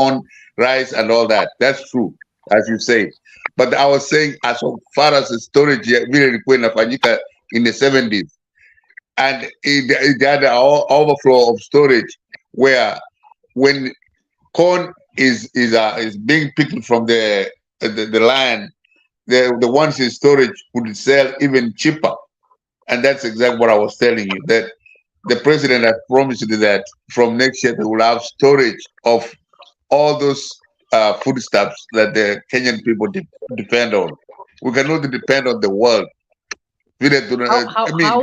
corn, rice, and all that. That's true, as you say. But I was saying, as far as the storage, vile ilikuwa inafanyika in the 70s, and it had an overflow of storage where when corn is being picked from the land, the ones in storage would sell even cheaper. And that's exactly what I was telling you, that the president has promised that from next year they will have storage of all those foodstuffs that the Kenyan people depend on. We cannot depend on the world. I mean, I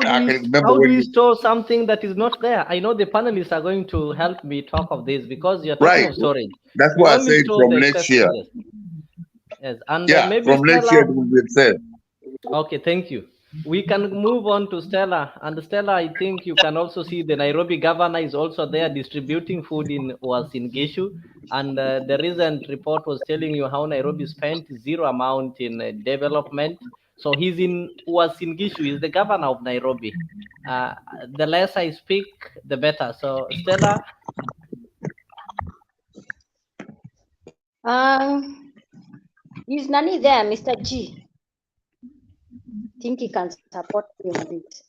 can remember how do when we you, store something that is not there? I know the panelists are going to help me talk of this because you're talking right. of storage. That's We why I only said store from the next excess year. yes. Yes, and Yeah, maybe from next year Stella. it will be said. Okay, thank you. We can move on to Stella. And Stella, I think you can also see the Nairobi governor is also there distributing food in Uasin Gishu. And the recent report was telling you how Nairobi spent zero amount in development. So he's in Uasin Gishu. He's the governor of Nairobi. Uh, the less I speak, the better. So Stella. Is Nani there, Mr. G? Think he can support me on this.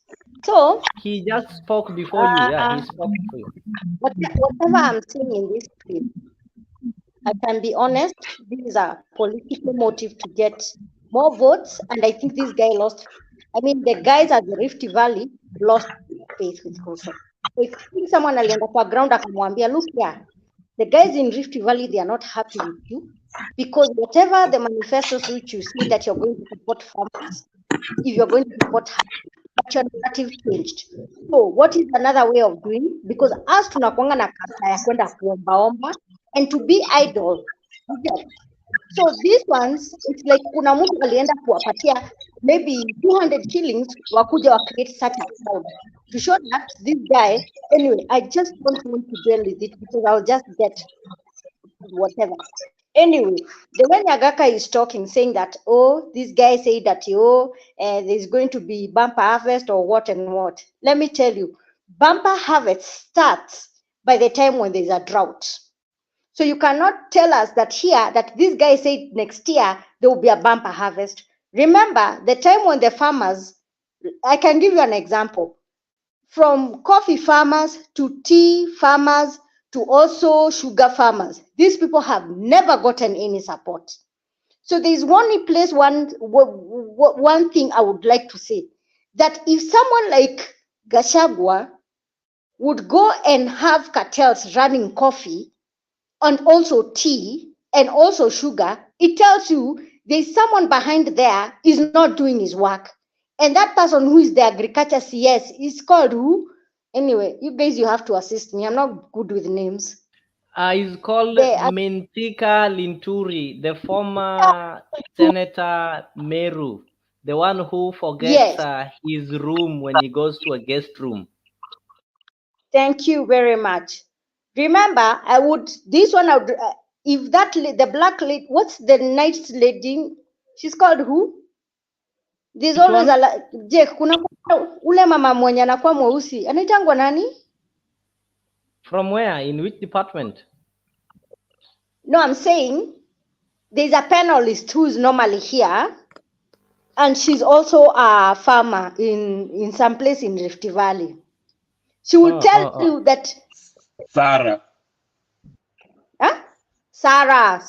So He just spoke before you. Yeah, he spoke before you. Whatever I'm seeing in this clip, I can be honest, this is a political motive to get more votes, and I think this guy lost. I mean, the guys at the Rift Valley lost faith with Ruto. If someone alienda kwa ground akamwambia, look here, the guys in Rift Valley, they are not happy with you because whatever the manifestos which you say that you're going to support farmers, if you're going to support, but your narrative changed. So what is another way of doing? Because us tunakuanga na kasa ya kwenda kuombaomba and to be idle. So these ones, it's like kuna mtu alienda kuwapatia maybe 200 shillings wakuja wa create such a crowd to show that this guy, anyway, I just don't want to deal with it because I'll just get whatever. Anyway, the way Nyagaka is talking, saying that, oh, this guy said that, oh, there's going to be bumper harvest or what and what. Let me tell you, bumper harvest starts by the time when there's a drought. So you cannot tell us that here, that this guy said next year, there will be a bumper harvest. Remember, the time when the farmers, I can give you an example, from coffee farmers to tea farmers, to also sugar farmers. These people have never gotten any support. So there is one place, one thing I would like to say, that if someone like Gashagwa would go and have cartels running coffee and also tea and also sugar, it tells you there's someone behind there is not doing his work. And that person who is the agriculture CS is called who? Anyway, you guys, you have to assist me. I'm not good with names. Is called Mentika Linturi, the former Senator Meru, the one who forgets his room when he goes to a guest room. Thank you very much. Remember, this one, if that, the black lady, what's the night lady? She's called who? There's Which always one? kuna ule mama mwenye anakuwa mweusi. Anaitangwa nani? From where? In which department? No, I'm saying there's a panelist who's normally here, and she's also a farmer in some place in Rift Valley. She will tell you that Sarah. Huh? Sarah.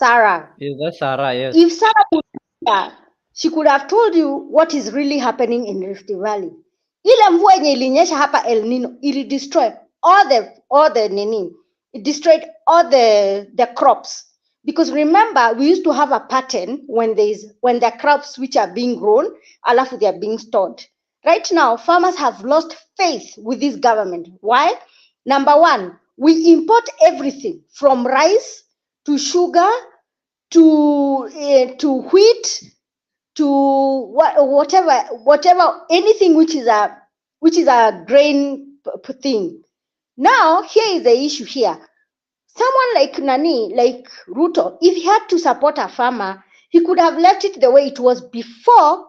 Is that Sarah? Yes. If Sarah would be here, she could have told you what is really happening in Rift Valley. Ile mvua yenye ilinyesha hapa El Nino, it destroyed all the nini. It destroyed all the crops. Because remember, we used to have a pattern when the crops which are being grown, alafu they are being stored. Right now, farmers have lost faith with this government. Why? Number one, we import everything from rice to sugar to wheat to whatever, anything which is a grain thing. Now, here is the issue here. Someone like Ruto, if he had to support a farmer, he could have left it the way it was before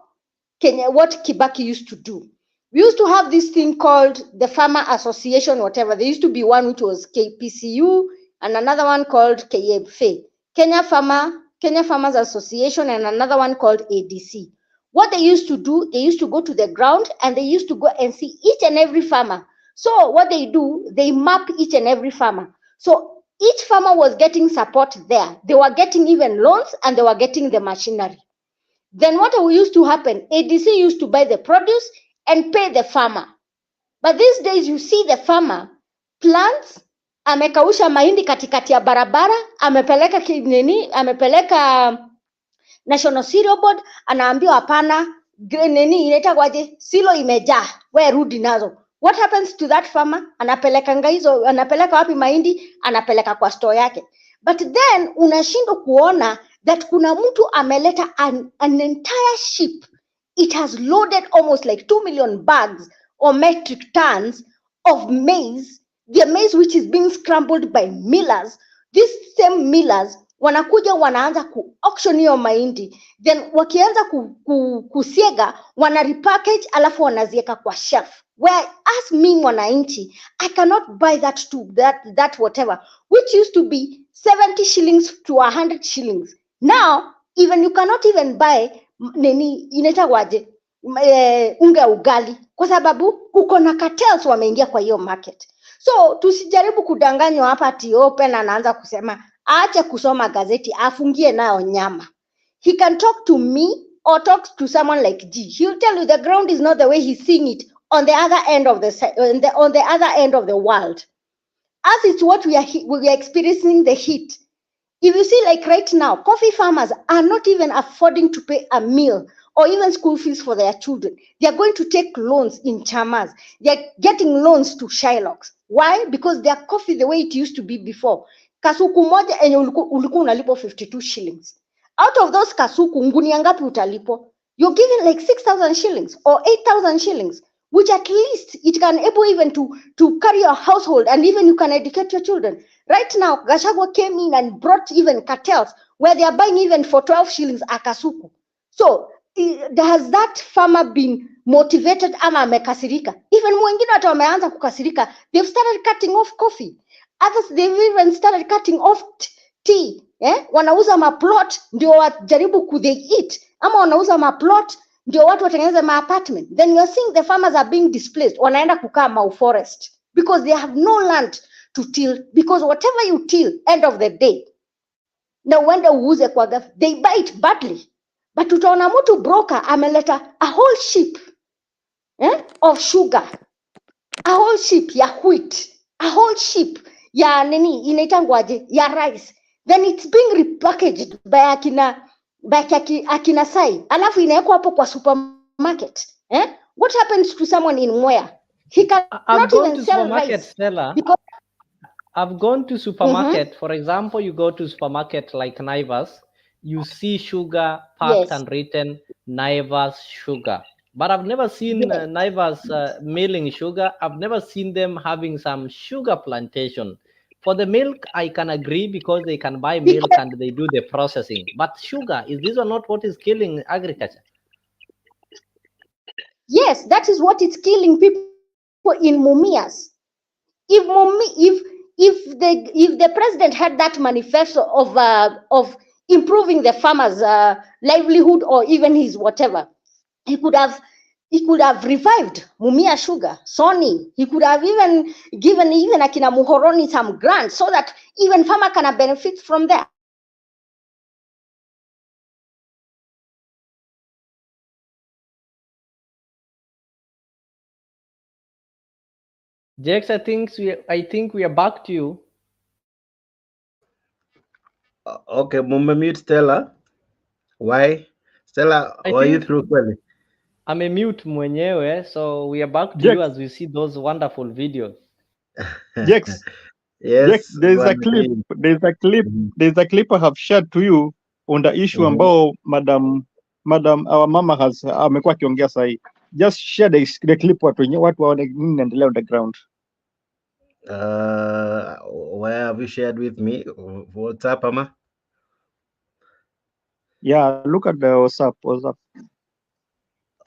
Kenya, what Kibaki used to do. We used to have this thing called the Farmer Association, whatever. There used to be one which was KPCU, and another one called KFA, Kenya Farmers Association, and another one called ADC. What they used to do, they used to go to the ground and they used to go and see each and every farmer. So what they do, they map each and every farmer. So each farmer was getting support there. They were getting even loans and they were getting the machinery. Then what used to happen, ADC used to buy the produce and pay the farmer. But these days you see the farmer plants, amekausha mahindi katikati ya barabara, amepeleka amepeleka National Cereal Board, anaambiwa hapana, nini inaitwaje, silo imejaa, wewe rudi nazo. What happens to that farmer? Anapeleka wapi mahindi? Anapeleka kwa store yake. But then unashindwa kuona that kuna mtu ameleta an entire ship. It has loaded almost like 2 million bags or metric tons of maize, the maize which is being scrambled by millers. These same millers wanakuja wanaanza ku-auction hiyo mahindi, then wakianza kusiega wana repackage alafu wanazieka kwa shelf, where as me mwananchi I cannot buy that whatever which used to be 70 shillings to 100 shillings. Now even you cannot even buy nini inaitwaje, unga ugali, kwa sababu kuko na cartels wameingia kwa hiyo market. So tusijaribu kudanganywa hapa ati open anaanza kusema aache kusoma gazeti afungie nayo nyama. He can talk to me or talk to someone like G. He'll tell you the ground is not the way he's seeing it on the other end of the world. As it's what we are experiencing the heat. If you see, like right now, coffee farmers are not even affording to pay a meal or even school fees for their children. They are going to take loans in chamas. They are getting loans to Shylocks. Why? Because their coffee, the way it used to be before, kasuku moja enye ulikuwa unalipo 52 shillings. Out of those kasuku, ngunia ngapi utalipo? You're giving like 6,000 shillings or 8,000 shillings, which at least it can able even to carry your household, and even you can educate your children. Right now, Gachagua came in and brought even cartels where they are buying even for 12 shillings a kasuku. So has that farmer been motivated ama amekasirika? Even mwingine watu wameanza kukasirika. They've started cutting off coffee. Others, they've even started cutting off tea. Wanauza maplot ndio wajaribu eat, ama wanauza maplot ndio watu watengeneze apartment. Then you're seeing the farmers are being displaced. Wanaenda kukaa Mau Forest because they have no land to till, because whatever you till end of the day na uende uuze kwa gafi, they buy it badly. But utaona mtu broker ameleta a whole ship of sugar, a whole ship ya wheat, a whole ship ya nini inaitangwaje ya rice, then it's being repackaged by akina Sai, alafu inawekwa hapo kwa supermarket. What happens to someone in Mwea? He cannot even sell rice. Stella, because I've gone to supermarket. For example, you go to supermarket like Naivas, you see sugar packed and written Naivas sugar. But I've never seen Naivas milling sugar. I've never seen them having some sugar plantation. For the milk, I can agree because they can buy milk and they do the processing. But sugar, is this or not what is killing agriculture? Yes, that is what is killing people in Mumias. If the president had that manifesto of improving the farmers' livelihood or even his whatever, he could have revived Mumia Sugar, Sony. He could have even given Akina Muhoroni some grants so that even farmer can benefit from that. Jax, I think we are back to you. Okay, mute Stella. Why? Stella, were you through clearly? I'm a mute mwenyewe, so we are back to you as we see those wonderful videos. Jax, yes, Jax, there's a clip I have shared to you on the issue ambao madam our mama has amekuwa akiongea sahi. Just share the clip watu waone nini inaendelea on the ground. Where have you shared with me? WhatsApp, ama? Yeah, look at the WhatsApp.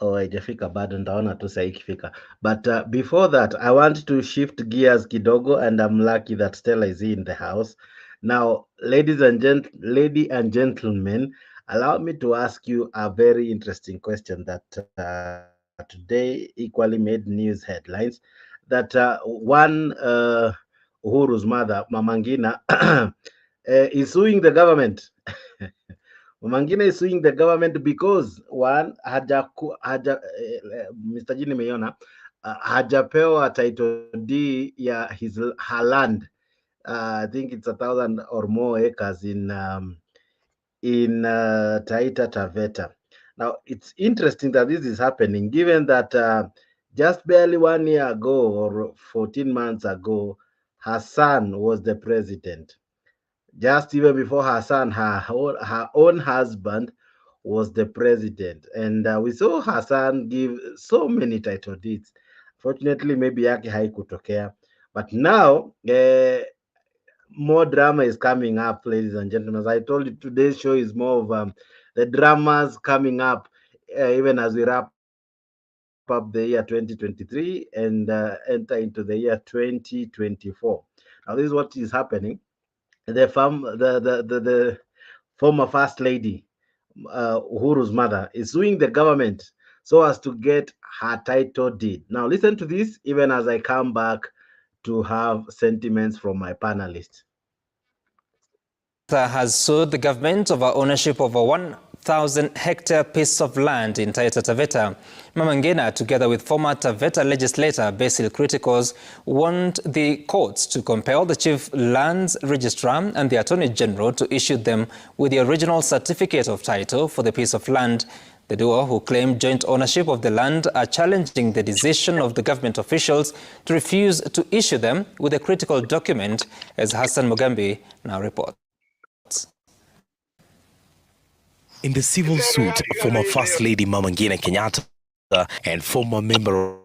Oh, haijafika bado, ndaona tu sahi ikifika. But before that, I want to shift gears kidogo, and I'm lucky that Stella is in the house. Now, lady and gentlemen, allow me to ask you a very interesting question that today equally made news headlines. That Uhuru's mother, Mamangina, is suing the government. Mamangina is suing the government because one Mr. Jini Meyona hajapewa title D ya her land. I think it's 1,000 or more acres in Taita Taveta. Now, it's interesting that this is happening, given that just barely 1 year ago or 14 months ago, her son was the president. Just even before her son, her own husband was the president. And we saw her son give so many title deeds. Fortunately, maybe yake haikutokea. But now, more drama is coming up, ladies and gentlemen. As I told you, today's show is more of the dramas coming up, even as we wrap up the year 2023 and enter into the year 2024. Now, this is what is happening. The former first lady, Uhuru's mother, is suing the government so as to get her title deed. Now, listen to this, even as I come back to have sentiments from my panelists. Has sued the government over ownership of a 1,000-hectare piece of land in Taita Taveta. Mamangina, together with former Taveta legislator Basil Criticos, want the courts to compel the chief lands registrar and the attorney general to issue them with the original certificate of title for the piece of land. The duo, who claim joint ownership of the land, are challenging the decision of the government officials to refuse to issue them with a critical document, as Hassan Mugambi now reports. In the civil suit, former First Lady Mamangina Kenyatta and former Member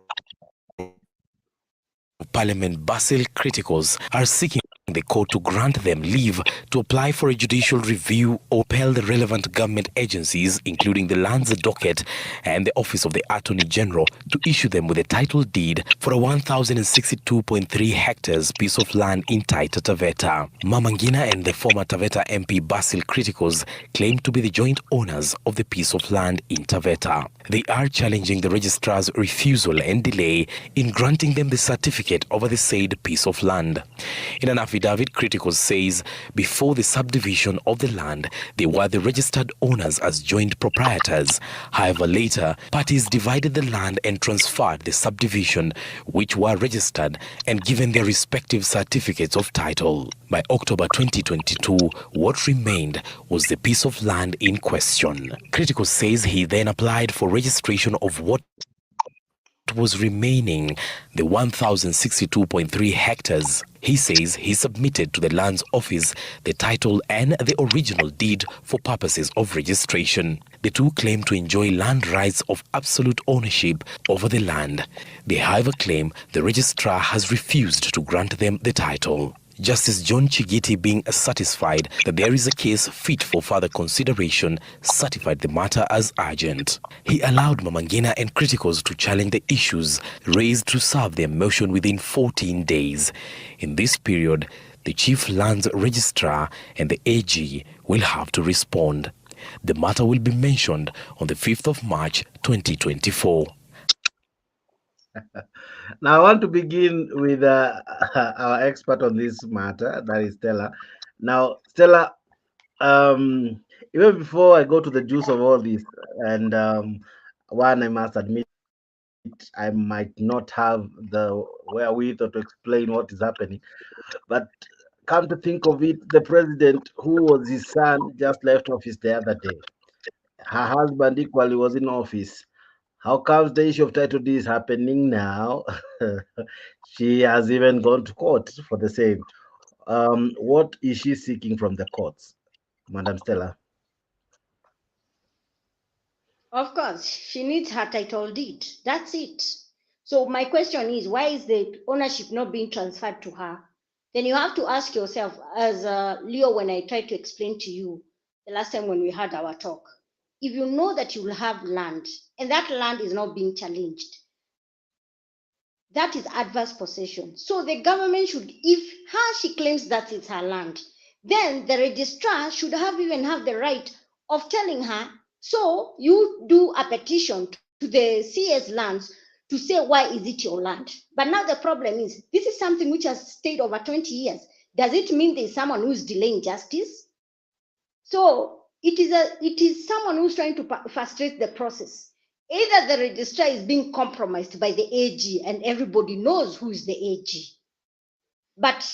of Parliament Basil Criticos are seeking the court to grant them leave to apply for a judicial review or compel the relevant government agencies, including the Lands Docket and the Office of the Attorney General, to issue them with a title deed for a 1,062.3 hectares piece of land in Taita Taveta. Mamangina and the former Taveta MP Basil Criticos claim to be the joint owners of the piece of land in Taveta. They are challenging the registrar's refusal and delay in granting them the certificate over the said piece of land. In an affidavit, Criticos says before the subdivision of the land, they were the registered owners as joint proprietors. However, later, parties divided the land and transferred the subdivision, which were registered and given their respective certificates of title. By October 2022, what remained was the piece of land in question. Criticos says he then applied for registration of what was remaining, the 1,062.3 hectares. He says he submitted to the Lands Office the title and the original deed for purposes of registration. The two claim to enjoy land rights of absolute ownership over the land. They, however, claim the registrar has refused to grant them the title. Justice John Chigiti, being satisfied that there is a case fit for further consideration, certified the matter as urgent. He allowed Mamangina and Criticos to challenge the issues raised to serve their motion within 14 days. In this period, the Chief Lands Registrar and the AG will have to respond. The matter will be mentioned on the 5th of March 2024. Now, I want to begin with our expert on this matter, that is Stella. Now, Stella, even before I go to the juice of all this, and one, I must admit, I might not have the wherewithal to explain what is happening. But come to think of it, the president, who was his son, just left office the other day. Her husband equally was in office. How comes the issue of title D is happening now? She has even gone to court for the same. What is she seeking from the courts, Madam Stella? Of course, she needs her title deed. That's it. So my question is, why is the ownership not being transferred to her? Then you have to ask yourself, as Leo, when I tried to explain to you the last time when we had our talk, if you know that you will have land and that land is not being challenged, that is adverse possession. So the government should, if she claims that it's her land, then the registrar should even have the right of telling her, so you do a petition to the CS lands to say, why is it your land? But now the problem is, this is something which has stayed over 20 years. Does it mean there's someone who is delaying justice? So it is someone who's trying to frustrate the process. Either the registrar is being compromised by the AG and everybody knows who is the AG. But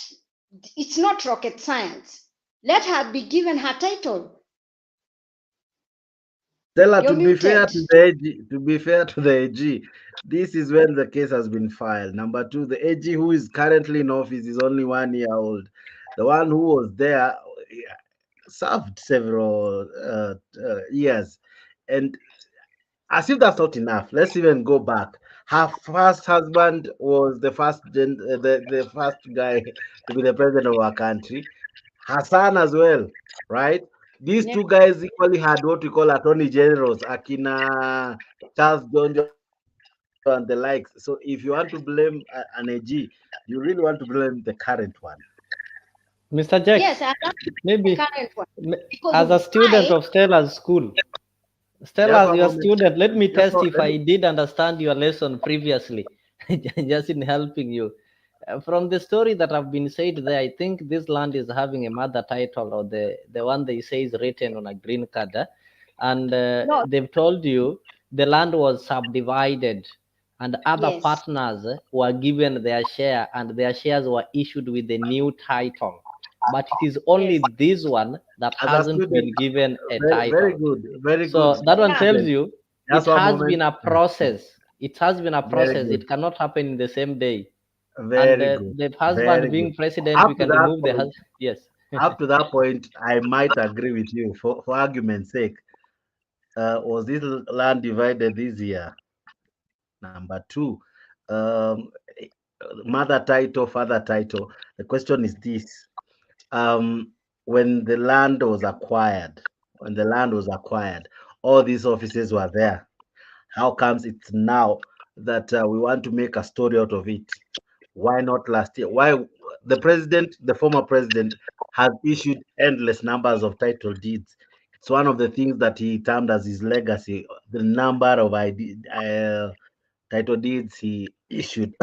it's not rocket science. Let her be given her title. Stella, You're to be fair muted. to the AG, this is when the case has been filed. Number two, the AG who is currently in office is only 1 year old. The one who was there served several years. And as if that's not enough, let's even go back. Her first husband was the the first guy to be the president of our country. Her son as well, right? These Yeah. two guys equally had what we call attorney generals, Akina Charles Jonjo and the likes. So if you want to blame an AG, you really want to blame the current one. Mr. Yes, Jax, I love the maybe current one. Because as a student why? of Stella's school, Just Stella, as one your moment. student, let me Just test one, if I did understand your lesson previously, just in helping you. From the story that have been said there, I think this land is having a mother title, or the one they say is written on a green card, and No, they've told you the land was subdivided, and other yes. partners were given their share, and their shares were issued with the new title. But it is only Yes. this one that as a hasn't student, been given a very title. good, very good So that one Yeah. tells student. you Just it one has moment. been a process. It has been a Very process. good, It cannot happen in the same day. And very good, the husband very good. being president, we Up to can that remove the point, husband. Yes. up to that point, I might agree with you. For argument's sake, was this land divided this year? Number two, um, eh, mother title, father title. The question is this: um, when the land was acquired, all these offices were there. How comes it's now that we want to make a story out of it? Why not last year? Why the former president, has issued endless numbers of title deeds. It's one of the things that he termed as his legacy, the number of title deeds he issued.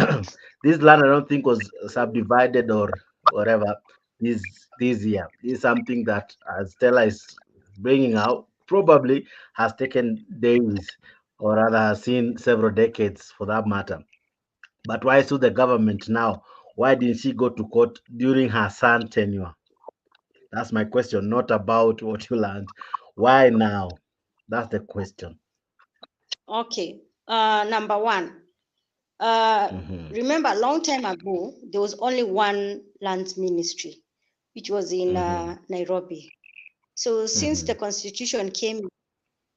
This land, I don't think, was subdivided or whatever this year. This is something that, as Stella is bringing out, probably has taken days, or rather has seen several decades for that matter. But why sue the government now? Why didn't she go to court during her son tenure? That's my question, not about what you learned. Why now? That's the question. Okay. Number one. Uh, Mhm, Remember, a long time ago, there was only one lands ministry, which was in mhm, Nairobi. So since the mhm, constitution came,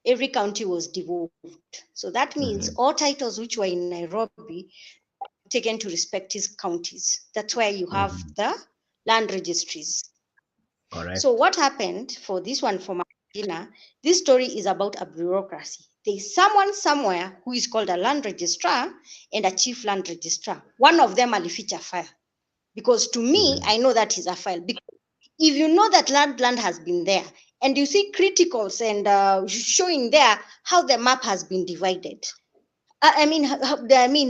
every county was devolved. So that means mhm, all titles which were in Nairobi taken to respective counties. That's why you have mhm. the land registries. So Correct. what happened for this one for Magina? This story is about a bureaucracy. There's someone somewhere who is called a land registrar and a chief land registrar. One of them alificha file. Because to me, Mhm, I know that is a file. Because if you know that land has been there, and you see criticals and showing there how the map has been divided. I mean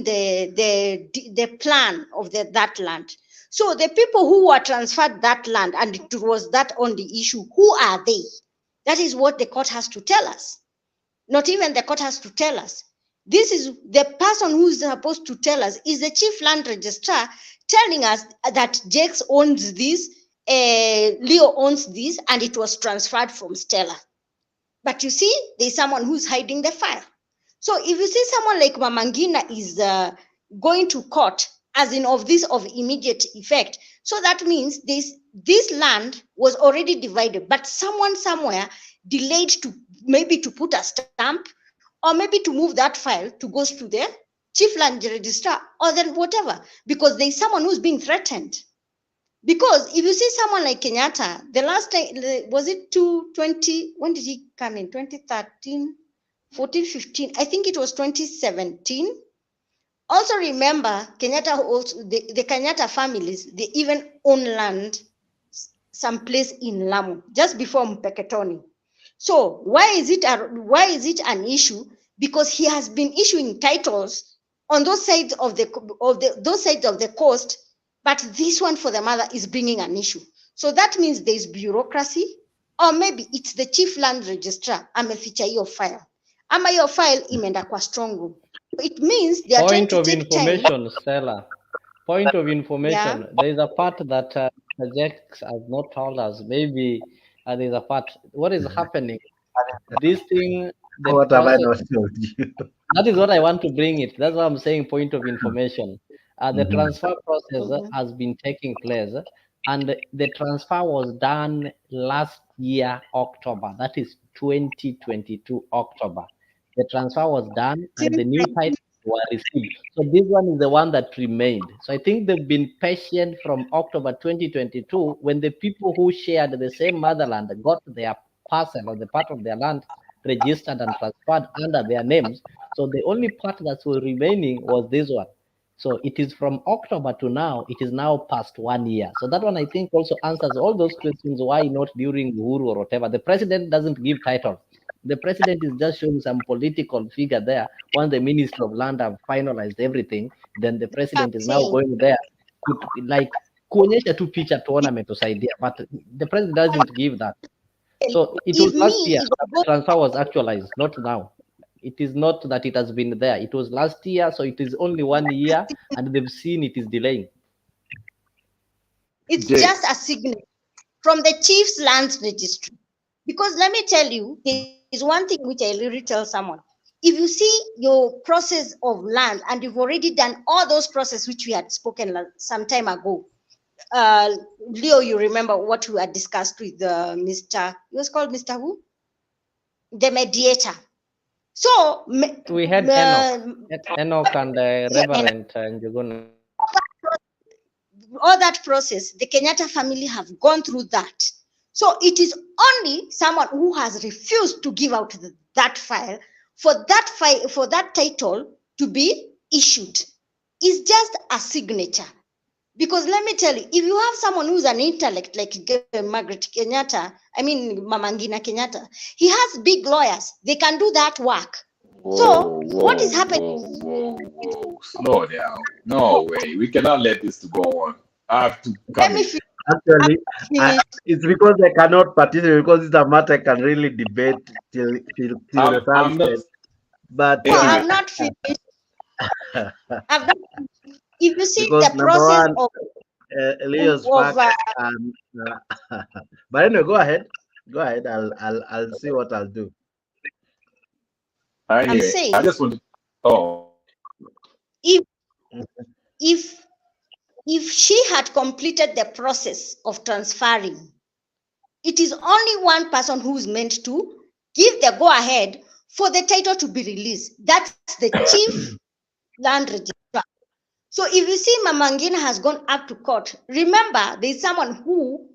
the plan of that land. So the people who were transferred that land, and it was that on the issue, who are they? That is what the court has to tell us. Not even the court has to tell us. This is the person who is supposed to tell us is the chief land registrar, telling us that Jakes owns this, Leo owns this, and it was transferred from Stella. But you see, there's someone who's hiding the file. So if you see someone like Mamangina is going to court, as in of this of immediate effect, so that means this land was already divided, but someone somewhere delayed to maybe to put a stamp, or maybe to move that file to goes to the chief land registrar, or then whatever, because there's someone who's being threatened. Because if you see someone like Kenyatta, the last time, was it 220? When did he come in? 2013, 14, 15. I think it was 2017. Also remember, Kenyatta also, the Kenyatta families, they even own land someplace in Lamu, just before Mpeketoni. So why is it an issue? Because he has been issuing titles on those sides of the coast, but this one for the mother is bringing an issue. So that means there is bureaucracy, or maybe it's the chief land registrar ameficha hiyo file, ama hiyo file imeenda kwa strong room. It means they are trying to take time. Stella. Point of information. Yeah. There is a part that Jax has not told us. Maybe there is a part. What is happening? This thing. What have I not told you? That is what I want to bring it. That's why I'm saying point of information. The transfer process has been taking place, and the transfer was done last year, October. That is 2022, October. The transfer was done, and the new titles were received. So this one is the one that remained. So I think they've been patient from October 2022, when the people who shared the same motherland got their parcel or the part of their land registered and transferred under their names. So the only part that was remaining was this one. So it is from October to now, it is now past 1 year. So that one, I think, also answers all those questions. Why not during Uhuru or whatever? The president doesn't give titles. The president is just showing some political figure there. Once the Minister of Land have finalized everything, then the president is now going there to, like, kuonyesha tu picha tuona ametusaidia, but the president doesn't give that. So it was last year that the transfer was actualized, not now. It is not that it has been there. It was last year, so it is only 1 year, and they've seen it is delaying. It's just a signature from the chief's land registry. Because let me tell you, there is one thing which I really tell someone. If you see your process of land and you've already done all those processes which we had spoken some time ago, Leo, you remember what we had discussed with Mr. He was called Mr. Who? The mediator. So we had Enoch and Reverend Njuguna. All that process, the Kenyatta family have gone through that. So it is only someone who has refused to give out that file for that title to be issued. It's just a signature. Because let me tell you, if you have someone who's an intellect like Margaret Kenyatta, I mean Mama Ngina Kenyatta, he has big lawyers. They can do that work. What is happening? Whoa. Slow down. No way. We cannot let this go on. I have to come. Actually, it's because I cannot participate, because it's a matter I can really debate till the sunset. But no, I'm not finished. If you see the process of Leo's but anyway, go ahead. I'll see what I'll do. I'm saying, I just want to. If she had completed the process of transferring, it is only one person who is meant to give the go ahead for the title to be released. That's the chief land registrar. So if you see Mama Ngina has gone up to court, remember there is someone who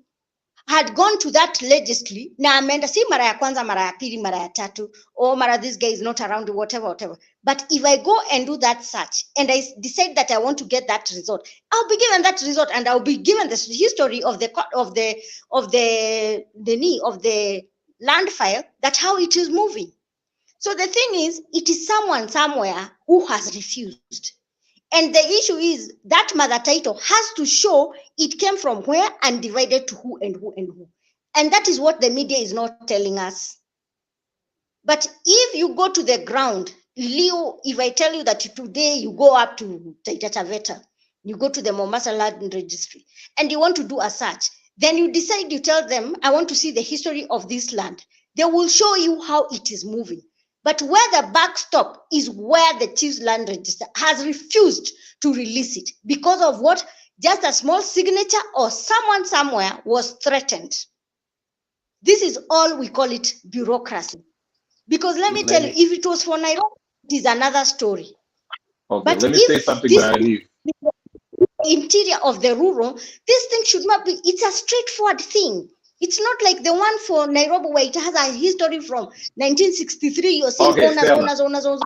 had gone to that legislature na ameenda si mara ya kwanza, mara ya pili, mara ya tatu, or mara this guy is not around, whatever. But if I go and do that search and I decide that I want to get that result, I'll be given that result, and I'll be given the history of the land file, that how it is moving. So the thing is, it is someone somewhere who has refused. And the issue is that mother title has to show it came from where and divided to who and who and who. And that is what the media is not telling us. But if you go to the ground, Leo, if I tell you that today you go up to Taita Taveta, you go to the Mombasa Land Registry, and you want to do a search, then you decide, you tell them, I want to see the history of this land. They will show you how it is moving. But where the backstop is where the chief's land register has refused to release it because of what? Just a small signature or someone somewhere was threatened. This is all we call it bureaucracy. Because let me tell you, if it was for Nairobi, it is another story. Okay, but let me say something when I leave. Interior of the rural, this thing should not be, it's a straightforward thing. It's not like the one for Nairobi where it has a history from 1963. You're saying owners.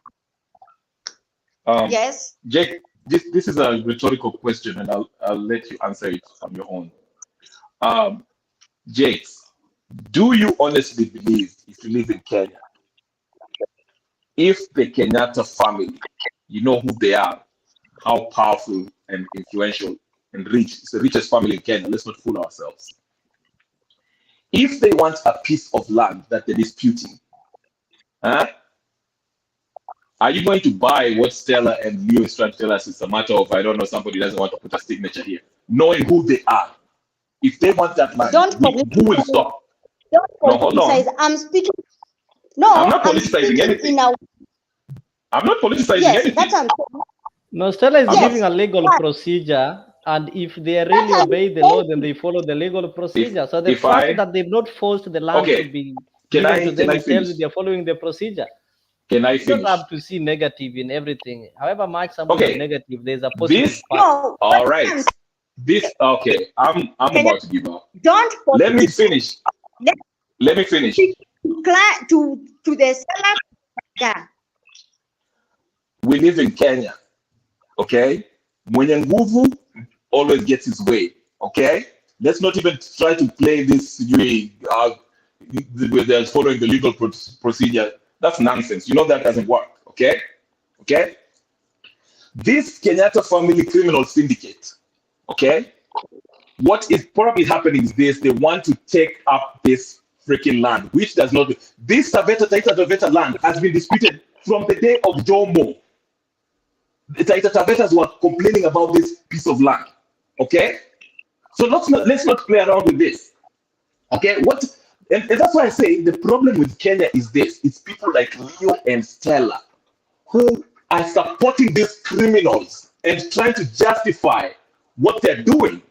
Yes. Jake, this is a rhetorical question, and I'll let you answer it on your own. Jakes, do you honestly believe, if you live in Kenya, if the Kenyatta family, you know who they are, how powerful and influential and rich, it's the richest family in Kenya, let's not fool ourselves. If they want a piece of land that they're disputing, huh, are you going to buy what Stella and Leo is trying to tell us? It's a matter of, I don't know, somebody doesn't want to put a signature here, knowing who they are. If they want that land, Don't who will politicize. stop? Don't No, hold on. politicize. I'm speaking. No, I'm not I'm politicizing speaking anything. in a. I'm not politicizing Yes, anything. that's what I'm saying. No, Stella is I'm giving not. a legal but procedure, and if they really that's what I'm obey the law, saying. then they follow the legal procedure. So the If fact I that they've not forced the land to okay, be can given to I them, it tells finish? you they're following the procedure. Can I You don't finish? have to see negative in everything. However much somebody is Okay, negative, there's a positive this part. No, all what right. I'm This okay. I'm saying, about to give up. don't Let me politicize. finish. Let's Let me finish. speak to the seller. Yeah. We live in Kenya, okay? Mwenye nguvu always gets his way, okay? Let's not even try to play this they're following the legal procedure. That's nonsense. You know that doesn't work, okay? Okay? This Kenyatta family criminal syndicate, okay? What is probably happening is this: they want to take up this freaking land, which does not. This Taita Taveta land has been disputed from the day of Jomo. The Taita Tavetas were complaining about this piece of land. Okay, so let's not play around with this. Okay, and that's why I say the problem with Kenya is this: it's people like Leo and Stella who are supporting these criminals and trying to justify what they're doing.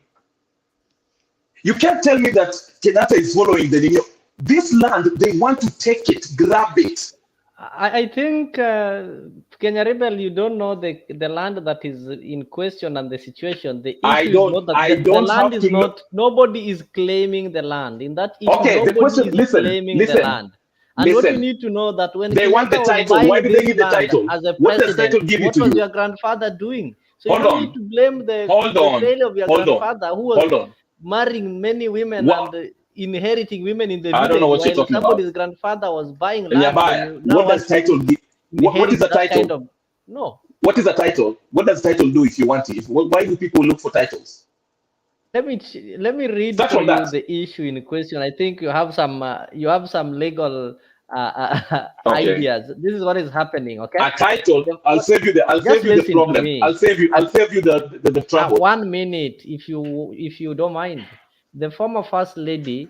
You can't tell me that Kenyatta is following the linear. This land, they want to take it, grab it. I think Kenya Rebel, you don't know the land that is in question and the situation. The issue is not that the land is not. Nobody is claiming the land. In that issue, okay, nobody is claiming the land. And what you need to know that when they want the title, why do they need the title? As a What does president, title give it what to was you? your grandfather doing? So Hold you don't on. need to blame the failure of your grandfather who was marrying many women and inheriting women in the village. I don't know what you're while talking somebody's about. grandfather was buying land. What does title give? What is the title? No. What is a title? What does title do if you want it? Why do people look for titles? Let me read Start for from you that. the issue in question. I think you have some legal Okay. ideas. This is what is happening. Okay. A title. I'll save you the problem. I'll save you the trouble. 1 minute, if you don't mind. The former first lady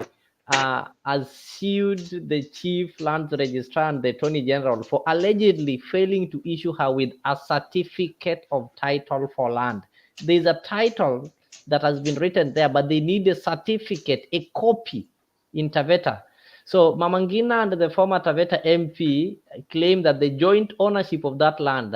has sued the chief land registrar and the attorney general for allegedly failing to issue her with a certificate of title for land. There's a title that has been written there, but they need a certificate, a copy in Taveta. So Mamangina and the former Taveta MP claim that the joint ownership of that land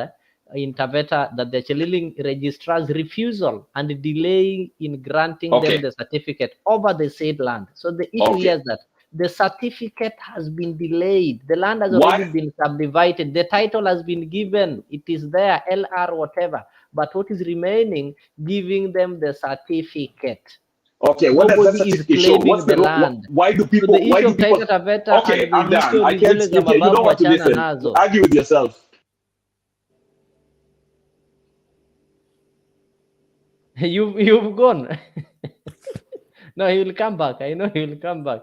in Taveta, that the Chililing registrar's refusal and delay in granting them the certificate over the said land. So the issue here is that the certificate has been delayed. The land has already been subdivided. The title has been given. It is there, LR, whatever. But what is remaining, giving them the certificate. Okay, what does that certificate show? What's the land? Why do people? So the issue of Taita Taveta okay, and the I'm done. I can't. You don't want to listen. Argue with yourself. You've gone. No, he will come back. I know he will come back.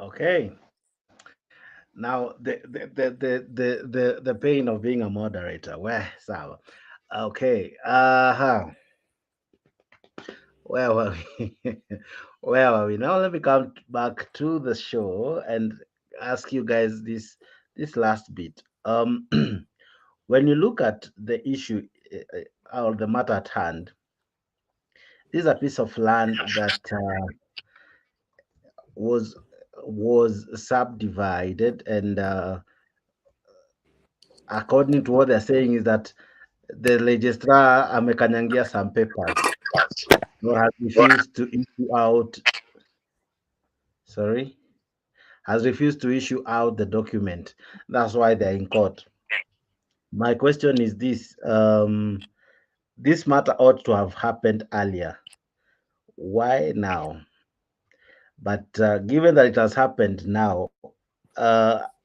Okay. Now the pain of being a moderator. Where so okay. Where were we? Where were we? Now let me come back to the show and ask you guys this last bit. When you look at the issue or the matter at hand, this is a piece of land that was subdivided, and according to what they're saying is that the registrar amekanyangia some papers or has refused to issue out. Sorry, has refused to issue out the document. That's why they're in court. My question is this: this matter ought to have happened earlier. Why now? But given that it has happened now,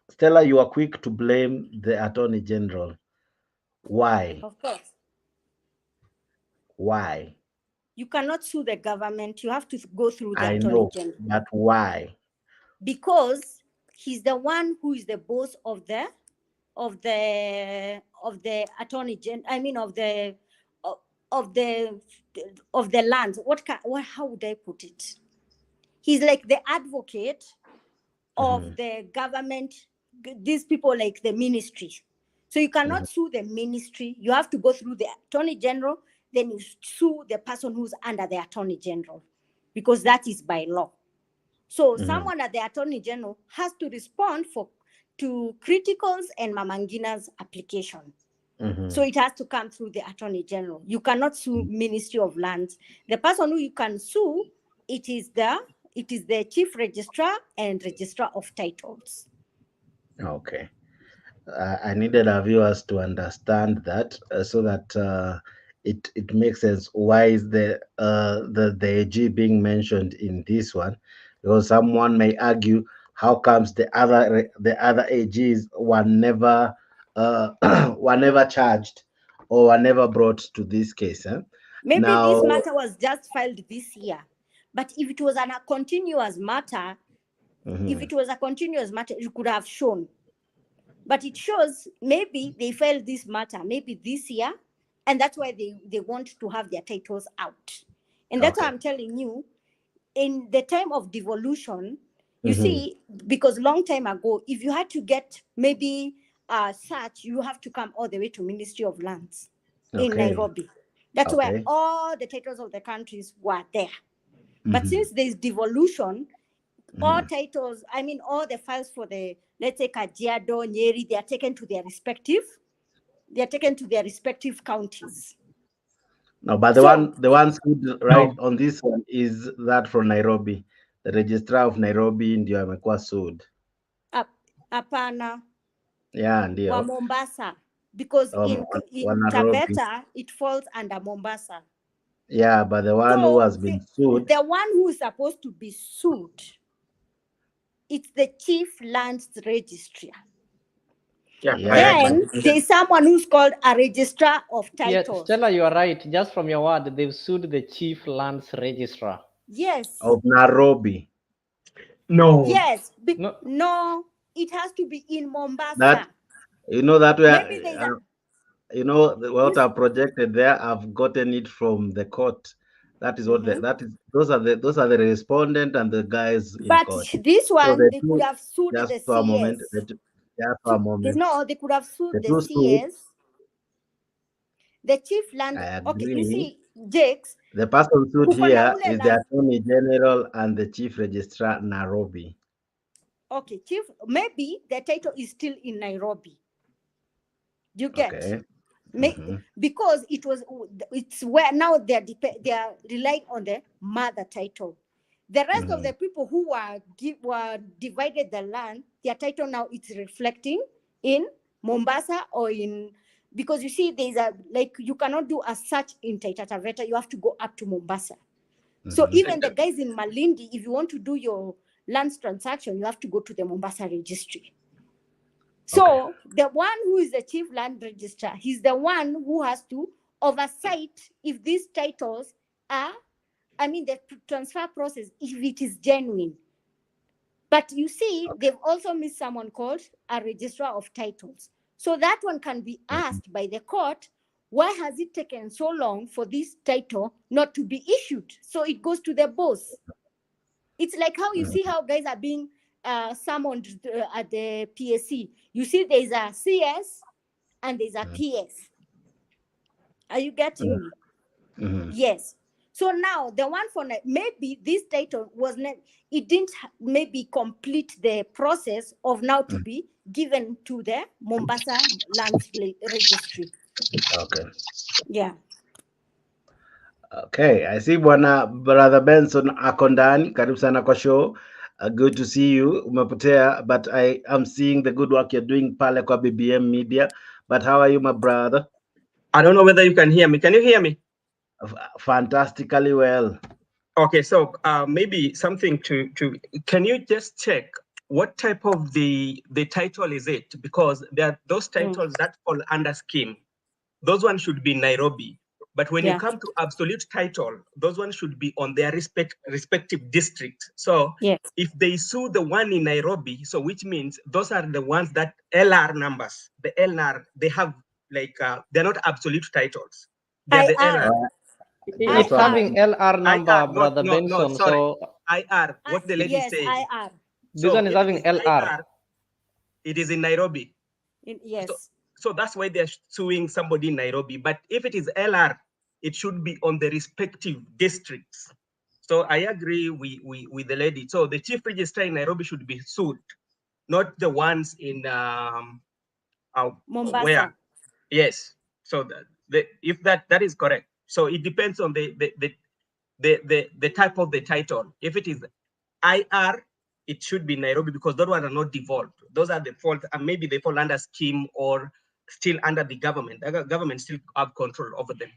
Stella, you are quick to blame the Attorney General. Why? Of course. Why? You cannot sue the government. You have to go through the I Attorney know, General. but why? Because he's the one who is the boss of the Attorney General. I mean, of the lands. How would I put it? He's like the advocate of the government. These people like the ministry. So you cannot sue the ministry. You have to go through the Attorney General. Then you sue the person who's under the Attorney General, because that is by law. So someone at the Attorney General has to respond to Critical's and Mama Ngina's application. So it has to come through the Attorney General. You cannot sue Ministry of Lands. The person who you can sue, it is the Chief Registrar and Registrar of Titles. Okay. I needed our viewers to understand that so that it makes sense. Why is the AG being mentioned in this one? Because someone may argue, how comes the other AGs were never were never charged or were never brought to this case? Maybe Now, this matter was just filed this year, but if it was a continuous matter, you could have shown. But it shows maybe they filed this matter maybe this year, and that's why they want to have their titles out. And that's why I'm telling you, in the time of devolution, you see, because long time ago, if you had to get maybe search, you have to come all the way to Ministry of Lands in Nairobi. That's where all the titles of the countries were there. But since there's devolution, all titles, I mean, all the files for the, let's say, Kajiado, Nyeri, they are taken to their respective counties. No, but the one sued right on this one is that from Nairobi. The registrar of Nairobi ndio amekuwa sued. Apana. Yeah, ndio. Wa Mombasa. Because in Taveta, it falls under Mombasa. Yeah, but the one who has been sued. The one who is supposed to be sued, it's the Chief Lands Registrar. Yeah, then there's someone who's called a Registrar of Titles. Yeah, Stella, you are right. Just from your word, they've sued the Chief Lands Registrar. Yes. Of Nairobi. No. Yes. No, it has to be in Mombasa. That where maybe what I projected there. I've gotten it from the court. That is what those are the respondent and the guys in court. But this one, so they could have sued the CS. For a moment. Just for a moment. No, they could have sued the CS. The Chief Land. Okay, you see, Jakes. The person sued here is the Attorney General and the Chief Registrar Nairobi. Okay, Chief. Maybe the title is still in Nairobi. You get? Okay. Because it's where now they are relying on the mother title. The rest of the people who were divided the land, their title now it's reflecting in Mombasa or in, because you see there's you cannot do a search in Taita Taveta, you have to go up to Mombasa. So even the guys in Malindi, if you want to do your lands transaction, you have to go to the Mombasa registry. So the one who is the Chief Land Registrar, he's the one who has to oversight if these titles are, the transfer process, if it is genuine. But you see, they've also missed someone called a Registrar of Titles. So that one can be asked by the court, why has it taken so long for this title not to be issued? So it goes to the boss. It's like how you see how guys are being summoned at the PSC. You see there's a CS and there's a PS. Are you getting me? Yes. So now the one for maybe this title was not, it didn't maybe complete the process of now to be given to the Mombasa Lands Registry. Okay. Yeah. Okay, I see Brother Benson Akondani, karibu sana kwa show. Good to see you. Umepotea, but I am seeing the good work you're doing pale kwa BBM Media. But how are you, my brother? I don't know whether you can hear me. Can you hear me? Fantastically well. Okay, so maybe something to can you just check what type of the title is it? Because there are those titles that fall under scheme. Those ones should be Nairobi. But when you come to absolute title, those ones should be on their respective district. So if they sue the one in Nairobi, so which means those are the ones that LR numbers, the LR, they have like, they're not absolute titles. They're the LR. It's having LR number, Brother Benson. Sorry. So IR, what the lady says. IR. This one is having LR. IR, it is in Nairobi. Yes. So that's why they're suing somebody in Nairobi. But if it is LR, it should be on the respective districts. So I agree with the lady. So the chief registrar in Nairobi should be sued, not the ones in Mombasa. Where? Yes. So if that is correct. So it depends on the type of the title. If it is IR, it should be Nairobi because those ones are not devolved. Those are the fault, and maybe they fall under scheme or still under the government. The government still have control over them.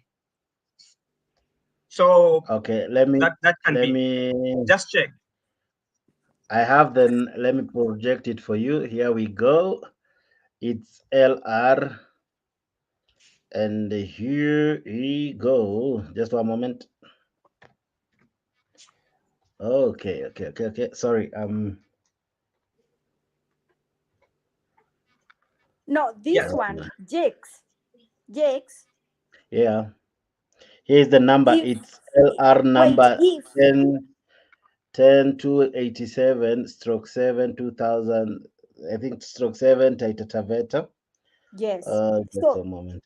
So okay, let me just check. I have then. Let me project it for you. Here we go. It's LR, and here we go. Just 1 moment. Okay. Sorry. No, this one, Jakes. Yeah. Here's the number. It's LR number 10-287/7 2000. I think /7 Taita Taveta. Yes. Just a moment.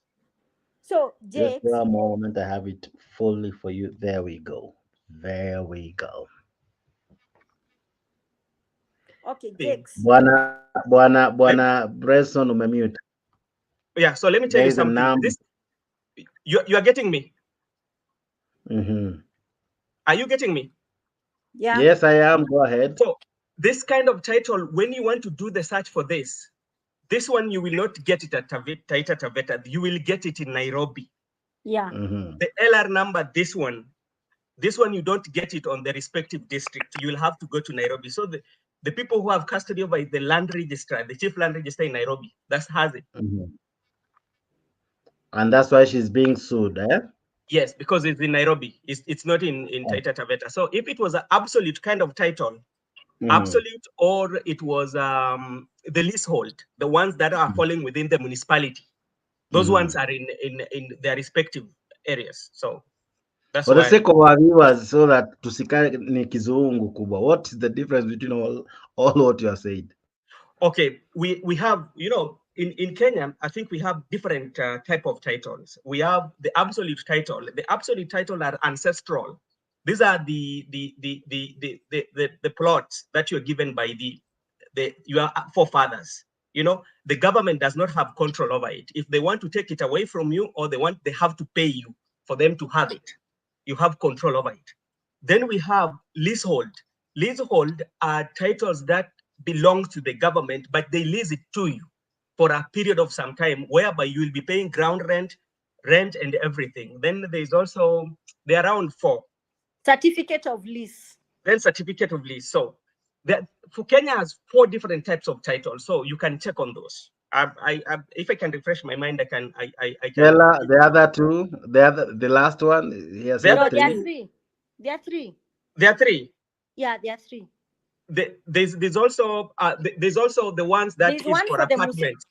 So Just Jakes. a moment. I have it fully for you. There we go. Okay, Jakes. Bwana Bresson umemute. Yeah, so let me tell you something. This you are getting me? Are you getting me? Yeah. Yes, I am. Go ahead. So this kind of title, when you want to do the search for this one you will not get it at Taita Taveta. You will get it in Nairobi. Yeah. The LR number, this one you don't get it on the respective district. You will have to go to Nairobi. So the people who have custody over the land registrar, the chief land registrar in Nairobi, that has it. And that's why she's being sued, eh? Yes, because it's in Nairobi. It's not in Taita Taveta. So if it was an absolute kind of title, absolute, or it was the leasehold, the ones that are falling within the municipality, those ones are in their respective areas. So that's for why. the sake of our viewers, so that tusikae ni kizungu kubwa, what is the difference between all what you are saying? Okay, we have, in Kenya, I think we have different type of titles. We have the absolute title. The absolute title are ancestral. These are the plots that you're given by your forefathers. The government does not have control over it. If they want to take it away from you, or they have to pay you for them to have it. You have control over it. Then we have leasehold. Leasehold are titles that belong to the government, but they lease it to you for a period of some time, whereby you will be paying ground rent and everything. Then there's also, they're around 4. Certificate of lease. Then certificate of lease. So for Kenya has 4 different types of titles. So you can check on those. If I can refresh my mind, I can. Stella, the other 2, the last one. Yes, no, there are 3. There are 3. There are 3. Yeah, there are 3. There's also the ones that is for apartments.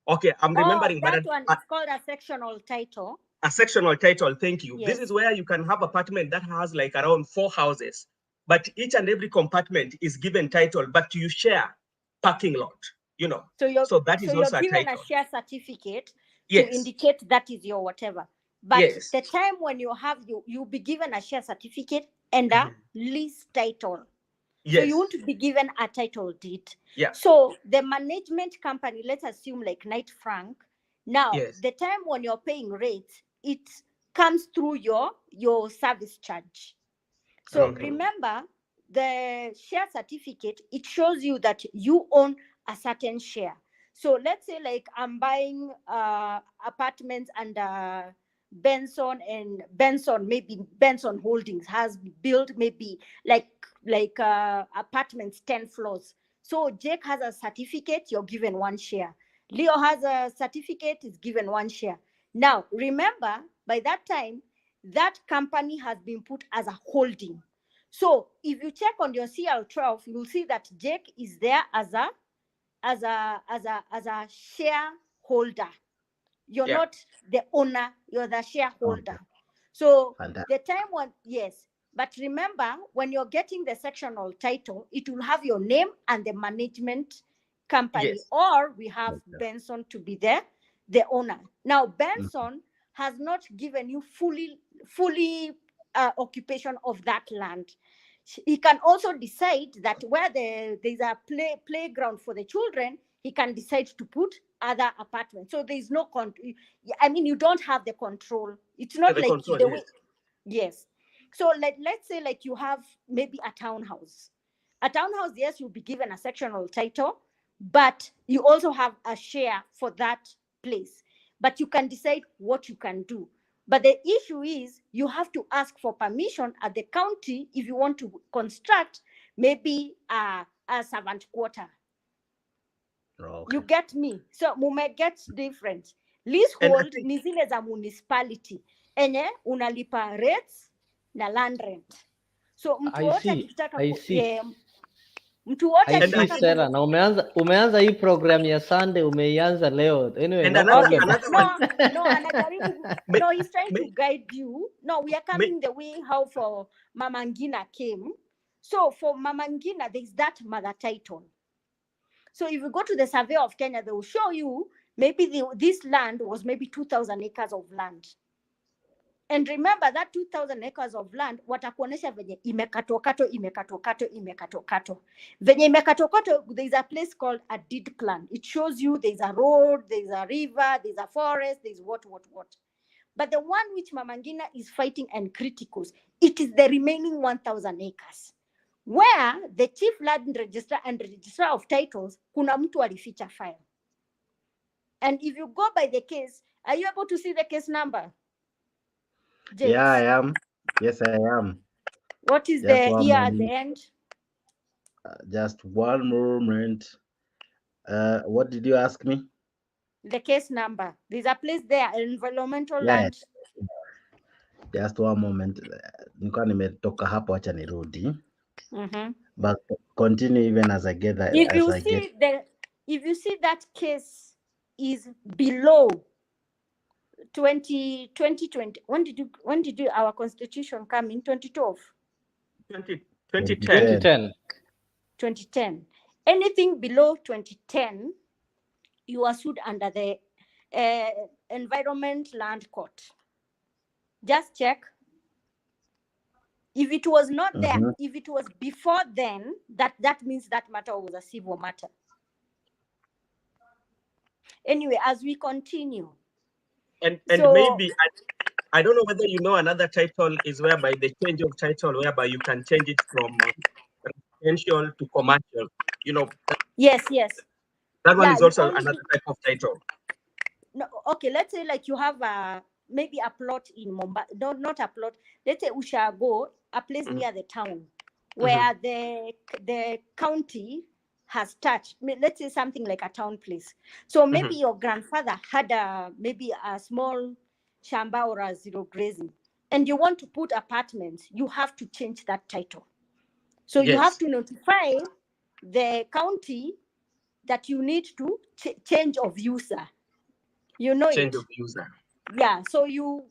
Okay, I'm remembering. That one is called a sectional title. A sectional title, thank you. Yes. This is where you can have apartment that has like around 4 houses, but each and every compartment is given title, but you share parking lot. So that is also you're given a title. A share certificate to indicate that is your whatever. But the time when you'll be given a share certificate and a lease title. Yes. So you won't be given a title deed. Yeah. So the management company, let's assume like Knight Frank. Now, the time when you're paying rates, it comes through your service charge. So remember, the share certificate, it shows you that you own a certain share. So let's say like I'm buying apartments under Benson, and Benson, maybe Benson Holdings has built maybe like apartments 10 floors. So Jake has a certificate, you're given 1 share. Leo has a certificate, is given 1 share. Now remember, by that time that company has been put as a holding. So if you check on your CL12, you'll see that Jake is there as a shareholder. You're not the owner, you're the shareholder. Okay. So Fantastic. the time when, yes, but remember, when you're getting the sectional title, it will have your name and the management company, Yes. or we have Benson to be there, the owner. Now Benson has not given you fully occupation of that land. He can also decide that where there's a playground for the children, he can decide to put other apartments. So there's no I mean, you don't have the control. It's not like control, the way. Yes. So let's say like you have maybe a townhouse. A townhouse, yes, you'll be given a sectional title, but you also have a share for that place. But you can decide what you can do. But the issue is you have to ask for permission at the county if you want to construct maybe a servant quarter. Okay. You get me? So mume gets different. Leasehold ni zile za municipality enye unalipa rates na land rent. So mtu wote akitaka mtu wote akitaka Stella, na umeanza hii program ya Sunday, umeianza leo. Anyway, no problem. No, he's trying to guide you. No, we are coming the way how for Mama Ngina came. So for Mama Ngina, there's that mother title. So if you go to the Survey of Kenya, they will show you maybe this land was maybe 2,000 acres of land. And remember that 2,000 acres of land, watakuonesha venye imekatokato. Venye imekatokato, there's a place called a deed plan. It shows you there's a road, there's a river, there's a forest, there's what. But the one which Mama Ngina is fighting and criticals, it is the remaining 1,000 acres. Where the chief land registrar and registrar of titles, kuna mtu alificha file. And if you go by the case, are you able to see the case number? James? Yeah, I am. Yes, I am. What is the year at the end? Just one moment. What did you ask me? The case number. There's a place there, environmental land. Just one moment. Nilikuwa nimetoka hapo, acha nirudi. But continue even as I get that. If you see that case is below 2020. When did our constitution come in? 2012. 2010. Anything below 2010, you are sued under the Environment Land Court. Just check. If it was not there, if it was before then, that means that matter was a civil matter. Anyway, as we continue. And maybe, I don't know whether you know another title is whereby the change of title, whereby you can change it from residential to commercial. You know. Yes. That one is also another type of title. No, okay, let's say like you have maybe a plot in Mombasa. No, not a plot. Let's say Ushago, a place near the town, where the county has touched. Let's say something like a town place. So maybe your grandfather had maybe a small shamba or a zero grazing, and you want to put apartments. You have to change that title. So you have to notify the county that you need to change of user. You know change of user. Yeah, so you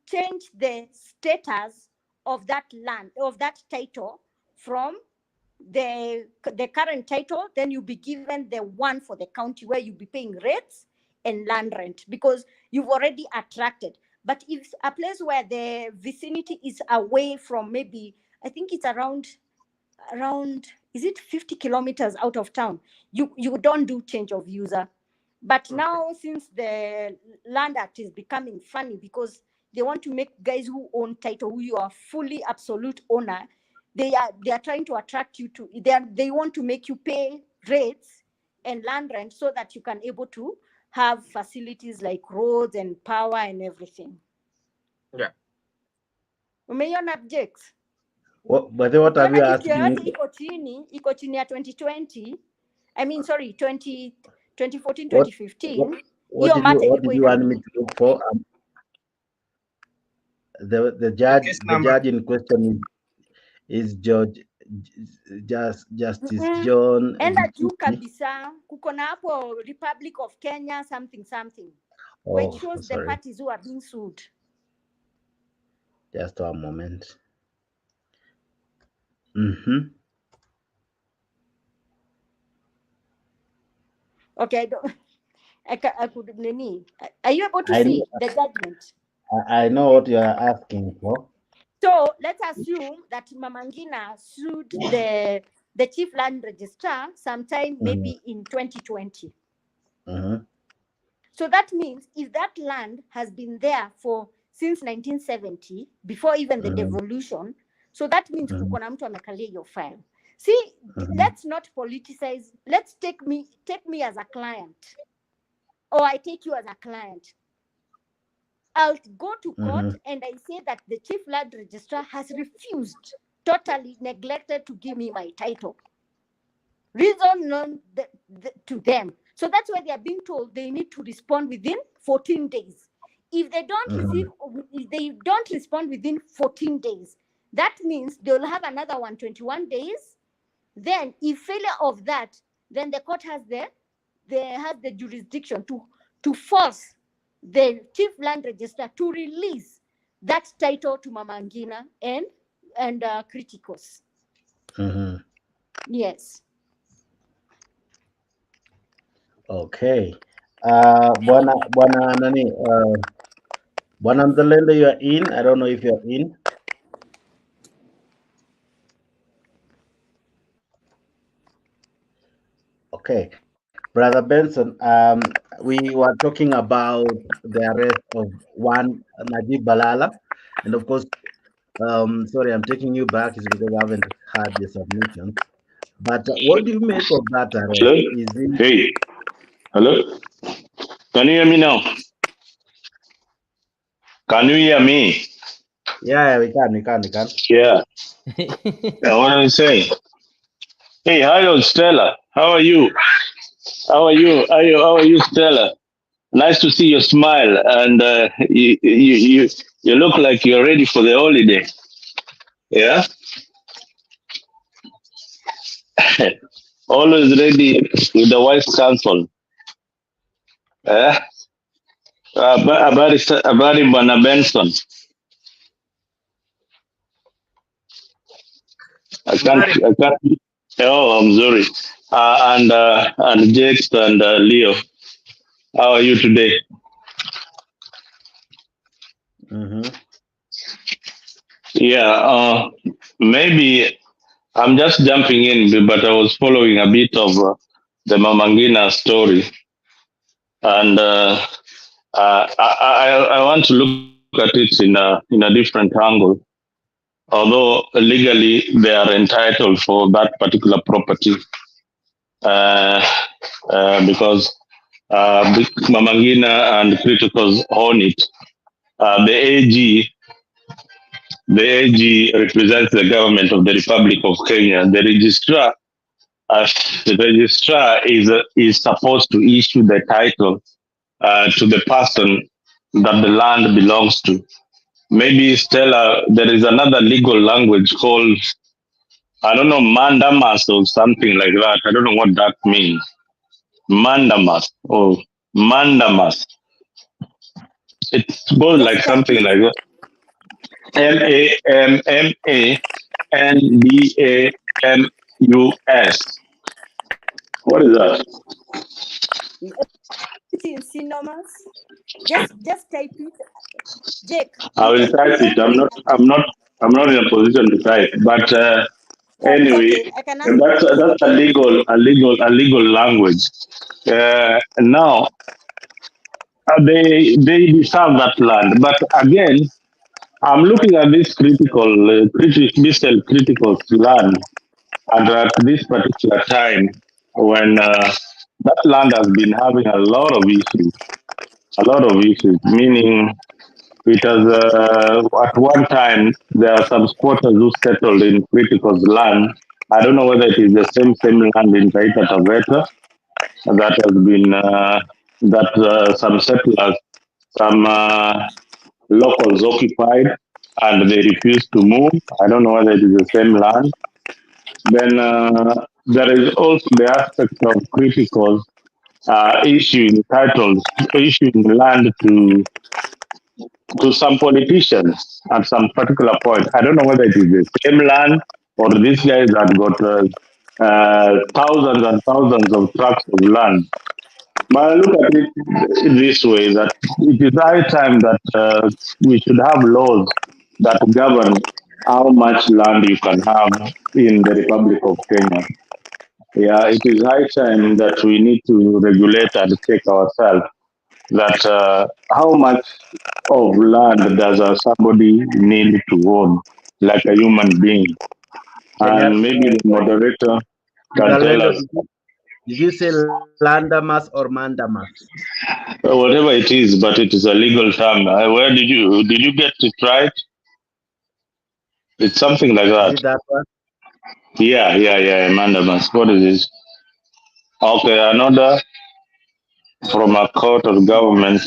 change the status of that land, of that title, from the current title, then you'll be given the one for the county where you'll be paying rates and land rent because you've already attracted. But if a place where the vicinity is away from, maybe I think it's around is it 50 kilometers out of town, you don't do change of user. But now, since the Land Act is becoming funny because they want to make guys who own title, who you are fully absolute owner, they are trying to attract you to. They want to make you pay rates and land rent so that you can able to have facilities like roads and power and everything. Yeah. Umeiona objects? But what are you Ukiona kitu asking? yoyote iko chini ya 2020, I mean sorry, 2014, What 2015, what hiyo mata what ilikuwa did you want me to inarudiwa. look for? The judge in question is Justice John. Enda juu kabisa, kuko na hapo Republic of Kenya something where it shows the parties who are being sued. Just a moment. Okay, I could nini. Are you able to see the judgment? I know what you are asking for. So let's assume that Mama Ngina sued the chief land registrar sometime maybe in 2020. So that means if that land has been there since 1970, before even the devolution, so that means kuko na mtu amekalia your file. See, let's not politicize. Let's take me as a client, or I take you as a client. I'll go to court and I say that the chief land registrar has refused, totally neglected to give me my title. Reason known to them. So that's why they are being told they need to respond within 14 days. If they don't respond within 14 days, that means they'll have another 121 days. Then, if failure of that, then the court has the jurisdiction to force the chief land registrar to release that title to Mama Ngina and Criticos. Yes. Okay. Bwana nani? Bwana Mzalendo, you are in. I don't know if you're in. Okay. Brother Benson, we were talking about the arrest of one Najib Balala, and of course, sorry, I'm taking you back is because I haven't had the submission. But what do you make of that arrest? Hello? Hey, hello? Can you hear me now? Can you hear me? Yeah, we can. Yeah. What are you saying? Hey, hello, Stella. How are you? How are you, Stella? Nice to see your smile, and you look like you're ready for the holiday. Yeah. Always ready with the wise counsel. Habari Bwana Benson. I can't. Oh, I'm sorry. And Jake and Leo. How are you today? Yeah. Maybe I'm just jumping in, but I was following a bit of the Mama Ngina story, and I want to look at it in a different angle. Although legally they are entitled for that particular property, because Mama Ngina and Criticals own it. The AG represents the government of the Republic of Kenya. The registrar is supposed to issue the title to the person that the land belongs to. Maybe Stella, there is another legal language called, I don't know, mandamus or something like that. I don't know what that means. Mandamus. It goes like something like that. MAMMANDAMUS. What is that? Just type it. Jake. I will type it. I'm not in a position to type. But anyway, okay. that's a legal language. Now they deserve that land. But again, I'm looking at this critical land, and at this particular time when that land has been having a lot of issues. A lot of issues, meaning it has, at one time, there are some squatters who settled in Critical land. I don't know whether it is the same land in Taita Taveta that has been, some settlers, some locals occupied and they refuse to move. I don't know whether it is the same land. Then there is also the aspect of Critical issuing titles, issuing land to some politicians at some particular point. I don't know whether it is the same land or these guys that got thousands and thousands of tracts of land. But I look at it this way, that it is high time that we should have laws that govern how much land you can have in the Republic of Kenya. Yeah, it is high time that we need to regulate and check ourselves that how much of land does somebody need to own, like a human being? And maybe the moderator can tell Zalendo, us. did you say landamas or mandamas? Whatever it is, but it is a legal term. Where did you get it right? It's something like that. Is it that one? Yeah, mandamus. What is this? Okay, another from a court of government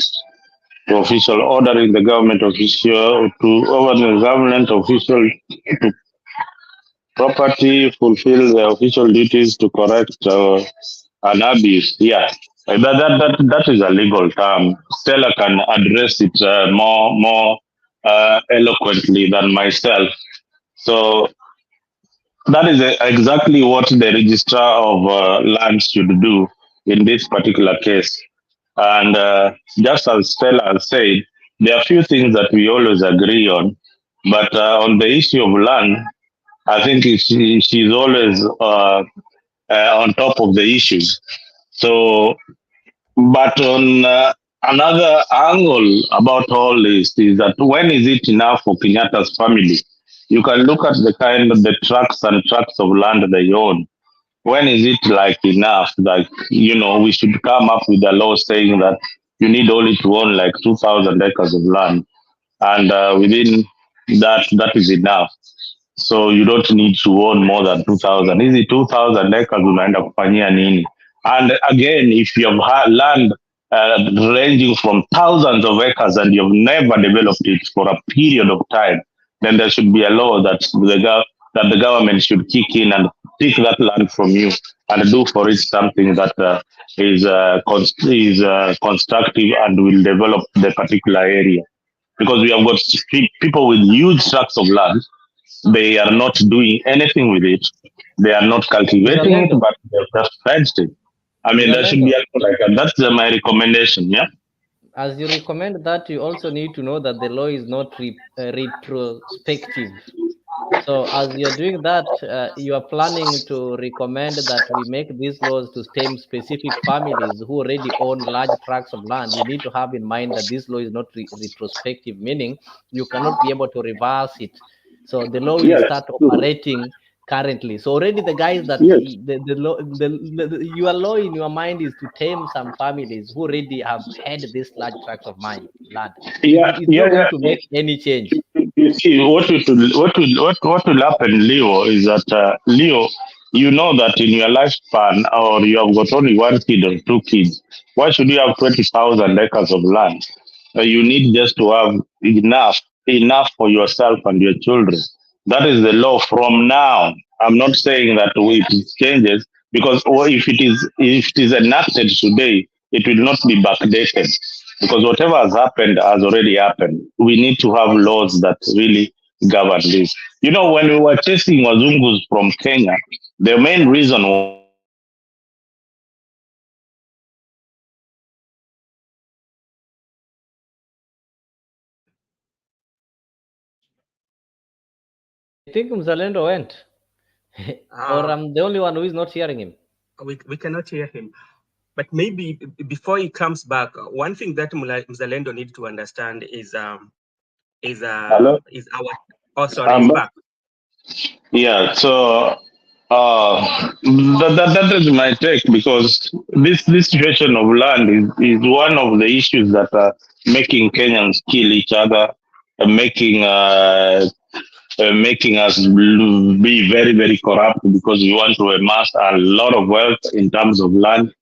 to official ordering the government official to over the government official to property fulfill their official duties to correct an abuse. Yeah, that is a legal term. Stella can address it more eloquently than myself. So that is exactly what the registrar of land should do in this particular case. And just as Stella has said, there are few things that we always agree on, but on the issue of land, I think she's always on top of the issues. So, but on another angle about all this is that when is it enough for Kenyatta's family? You can look at the kind of the tracts and tracts of land they own. When is it like enough? Like, we should come up with a law saying that you need only to own like 2,000 acres of land, and within that is enough. So you don't need to own more than 2,000. Hizi 2,000 acres unaenda kufanyia nini? And again, if you have had land ranging from thousands of acres and you've never developed it for a period of time, then there should be a law that the government should kick in and take that land from you and do for it something that is constructive and will develop the particular area. Because we have got people with huge tracts of land, they are not doing anything with it. They are not cultivating it, but they've just fenced it. I mean, there should be a like that. That's my recommendation. Yeah. As you recommend that, you also need to know that the law is not retrospective. So as you're doing that, you are planning to recommend that we make these laws to stem specific families who already own large tracts of land. You need to have in mind that this law is not retrospective, meaning you cannot be able to reverse it. So the law will start operating currently. So already the guys that your law in your mind is to tame some families who already have had this large tracts of land. It's not going to make any change. You see, what will happen, Leo, is that Leo, you know that in your lifespan, or you have got only one kid or two kids. Why should you have 20,000 acres of land? You need just to have enough for yourself and your children. That is the law from now. I'm not saying that it changes, because if it is enacted today, it will not be backdated, because whatever has happened has already happened. We need to have laws that really govern this. When we were chasing Wazungus from Kenya, the main reason I think Mzalendo went. Or I'm the only one who is not hearing him. We cannot hear him. But maybe before he comes back, one thing that Mzalendo needs to understand is our Hello? he's back. Yeah, so That is my take, because this situation of land is one of the issues that are making Kenyans kill each other, making making us be very, very corrupt, because we want to amass a lot of wealth in terms of land.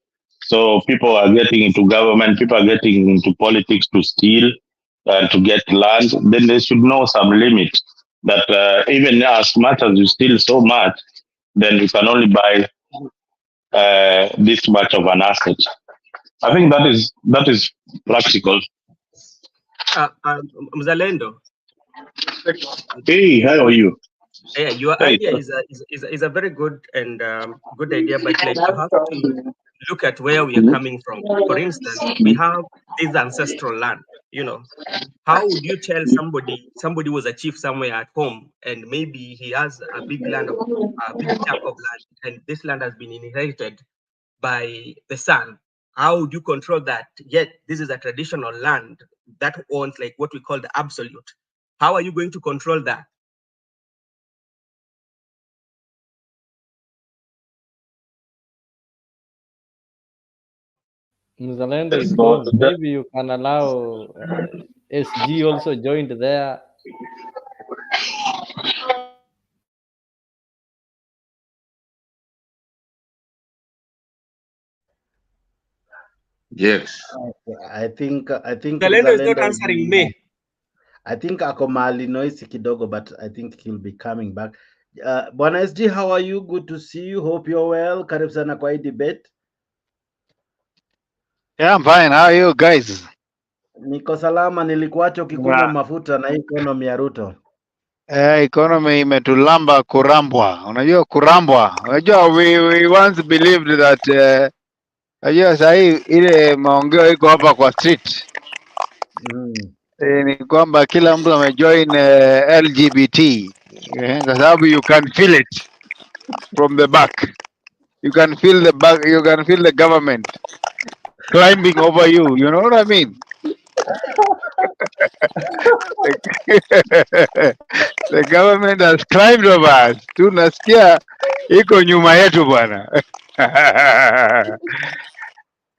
So people are getting into government, people are getting into politics to steal and to get land. Then they should know some limit that even as much as you steal so much, then you can only buy this much of an asset. I think that is practical. Mzalendo. Hey, how are you? Yeah, your idea is a very good and good idea, but like you have to look at where we are coming from. For instance, we have this ancestral land. You know, how would you tell somebody was a chief somewhere at home, and maybe he has a big chunk of land, and this land has been inherited by the son? How would you control that? Yet this is a traditional land that owns like what we call the absolute. How are you going to control that? Mzalendo is gone. Maybe you can allow SG also joined there. Yes. I think Mzalendo is not answering me. I think ako mahali noisy kidogo, but I think he'll be coming back. Bwana SG, how are you? Good to see you. Hope you're well. Karibu sana kwa hii debate. Yeah, I'm fine. How are you guys? Niko salama, nilikuacha ukikunywa mafuta na hii economy ya Ruto. Economy imetulamba kurambwa. Unajua kurambwa. Unajua we once believed that unajua sahi ile maongeo iko hapa kwa street. Ni kwamba kila mtu amejoin LGBT. Kwa sababu you can feel it from the back. You can feel the back, you can feel the government climbing over you. You know what I mean? The government has climbed over us. Tunasikia iko nyuma yetu bwana.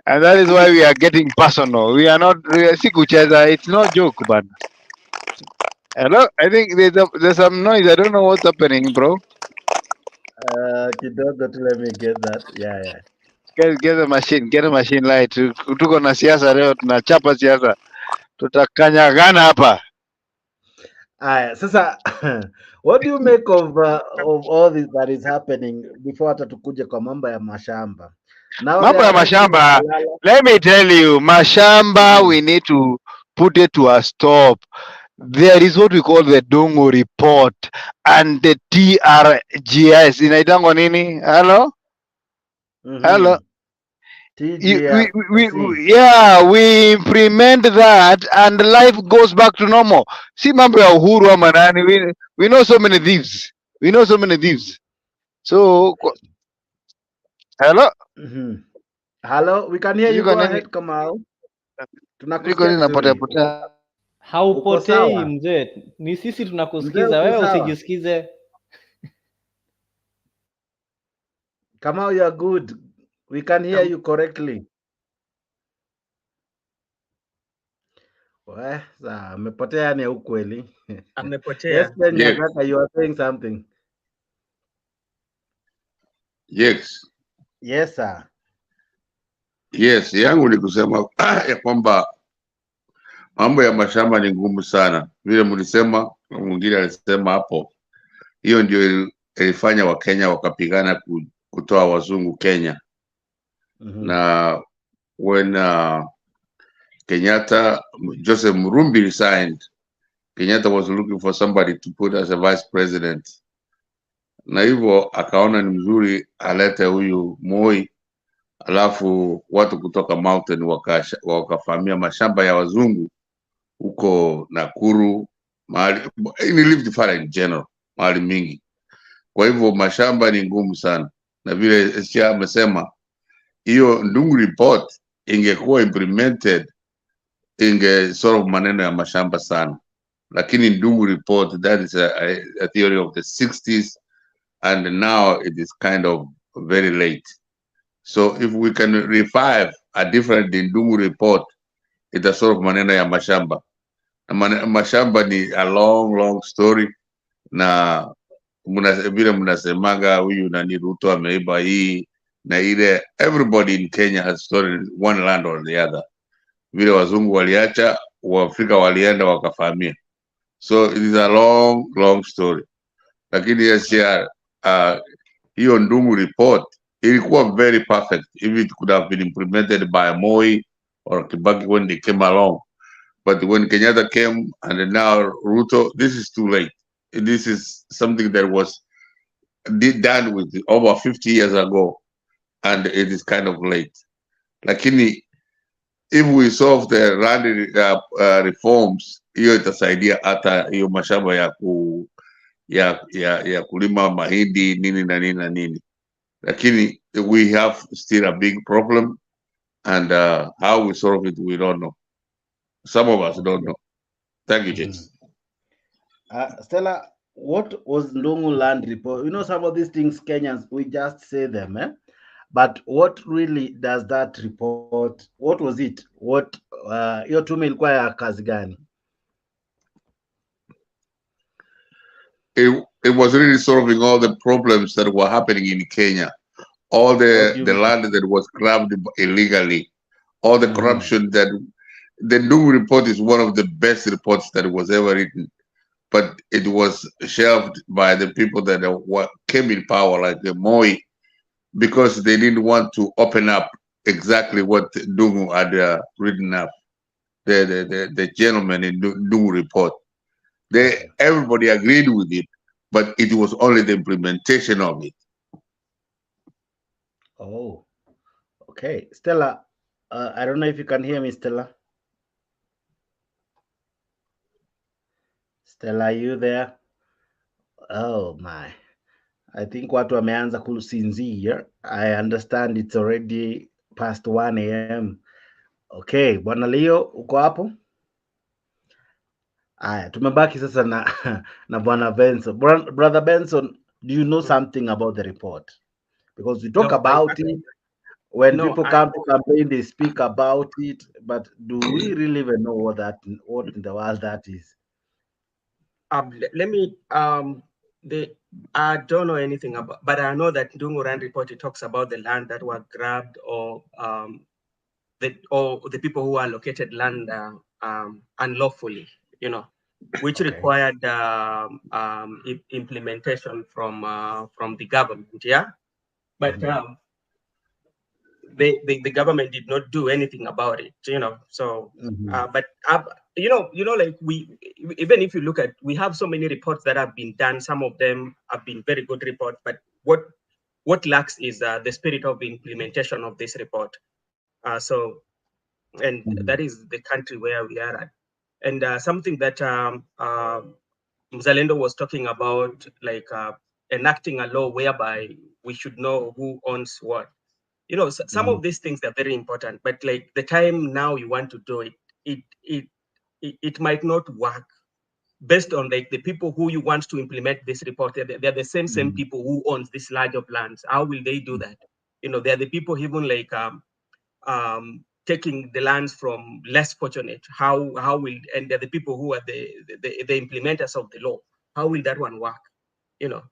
And that is why we are getting personal. We are not si kucheza. It's no joke, but hello. I think there's some noise. I don't know what's happening, bro. Kidogo tu, let me get that. Yeah. Get a machine. Get a machine light. Tuko na siasa leo, tunachapa siasa. Tutakanyagana hapa. Sasa what do you make of all this that is happening before hata tukuje kwa mambo ya mashamba? Mambo ya mashamba, let me tell you, mashamba, we need to put it to a stop. There is what we call the Dongo report and the TRGS. Inaitangwa nini? Hello? Hello? We implement that and life goes back to normal. See mambo ya Uhuru ama nani, we know so many thieves. So, hello? Hello, we can hear you. Go ahead, Kamau. Tunakusikia. Haupotei mzee, ni sisi tunakusikiza, wewe usijisikize. Kamau, you are good. We can hear you correctly. Amepotea ni ukweli. Amepotea. Yes, Nyagaka, you are saying something. Yes. Yes, sir. Yes, yangu ni kusema ya kwamba mambo ya mashamba ni ngumu sana. Vile mlisema, mwingine alisema hapo, hiyo ndio ilifanya Wakenya wakapigana kutoa wazungu Kenya. Na when Joseph Murumbi resigned, Kenyatta was looking for somebody to put as a vice president. Na hivyo akaona ni mzuri alete huyu Moi, alafu watu kutoka mountain wakafamia mashamba ya wazungu huko Nakuru, mahali ni Rift Valley in general, mahali mingi. Kwa hivyo mashamba ni ngumu sana, na vile Sia amesema hiyo Ndungu report ingekuwa implemented sort of maneno ya mashamba sana, lakini Ndungu report, that is a theory of the 60s and now it is kind of very late. So if we can revive a different Ndungu report, itasolve maneno ya mashamba. Mashamba ni a long story, na vile mnasemaga huyu nani Ruto ameiba hii na ile. Everybody in Kenya has stolen one land or the other. Vile wazungu waliacha, Waafrika walienda wakafahamia. So it is a long story. Lakini yes, yeah, hiyo Ndungu report ilikuwa very perfect if it could have been implemented by Moi or Kibaki when they came along. But when Kenyatta came and now Ruto, this is too late. This is something that was done with over 50 years ago, and it is kind of late. Lakini if we solve the land reforms, hiyo itasaidia hata hiyo mashamba ya kulima mahindi nini na nini na nini. Lakini we have still a big problem, and how we solve it, we don't know. Some of us don't know. Thank you, James. Stella, what was Ndungu land report? You know, some of these things, Kenyans, we just say them, eh? But what really does that report? What was it? What hiyo tume ilikuwa ya kazi gani? It was really solving all the problems that were happening in Kenya. All the land that was grabbed illegally, all the corruption that the Ndungu report is one of the best reports that was ever written, but it was shelved by the people that came in power, like the Moi, because they didn't want to open up exactly what Ndungu had written up. The gentleman in Ndungu report, everybody agreed with it, but it was only the implementation of it. Oh, okay. Stella, I don't know if you can hear me, Stella. Stella, are you there? Oh my. I think watu wameanza kusinzia. I understand it's already past 1 a.m. Okay, Bwana Leo, uko hapo? Aya, tumebaki sasa na na Bwana Benson. Brother Benson, do you know something about the report? Because we talk about it. When people come to campaign, they speak about it, but do we really even know what in the world that is? Let me I don't know anything about, but I know that Ndungu Land report, it talks about the land that were grabbed, or the people who allocated land unlawfully, you know, which required implementation from the government. Yeah, but the government did not do anything about it, you know. So but you know, like even if you look at, we have so many reports that have been done. Some of them have been very good reports, but what lacks is the spirit of implementation of this report. And that is the country where we are at. And something that Mzalendo was talking about, like enacting a law whereby we should know who owns what. You know, some of these things are very important, but like the time now you want to do it might not work based on like the people who you want to implement this report. They're the same people who owns this large of lands. How will they do that? You know, they're the people even like taking the lands from less fortunate. How will, and they're the people who are the implementers of the law. How will that one work? You know,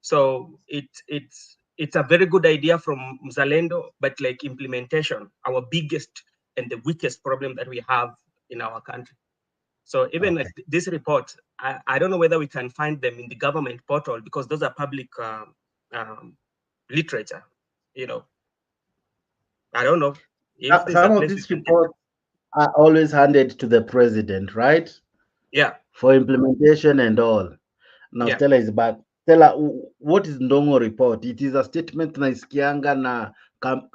so it's a very good idea from Mzalendo, but like implementation, our biggest and the weakest problem that we have in our country. So even like this report, I don't know whether we can find them in the government portal, because those are public literature, you know. I don't know. If Some of these reports are always handed to the president, right? Yeah. For implementation and all. Now Stella is back. Stella, what is Ndongo report? It is a statement naisikianga na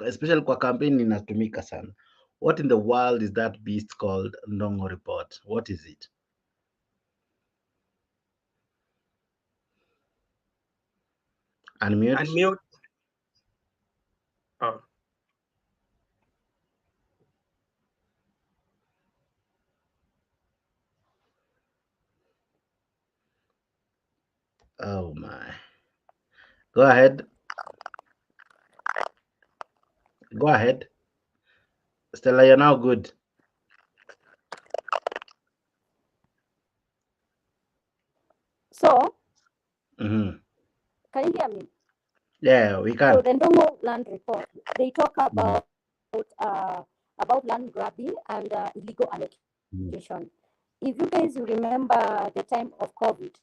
especially kwa campaign inatumika sana. What in the world is that beast called Ndongo report? What is it? Unmute. Unmute. Oh. Oh my. Go ahead. Go ahead. Stella, you're now good. So, Mm-hmm. can you hear me? Yeah, we can. So the Ndongo land report, they talk Mhm. about land grabbing and illegal Mhm. allocation. If you guys remember the time of COVID,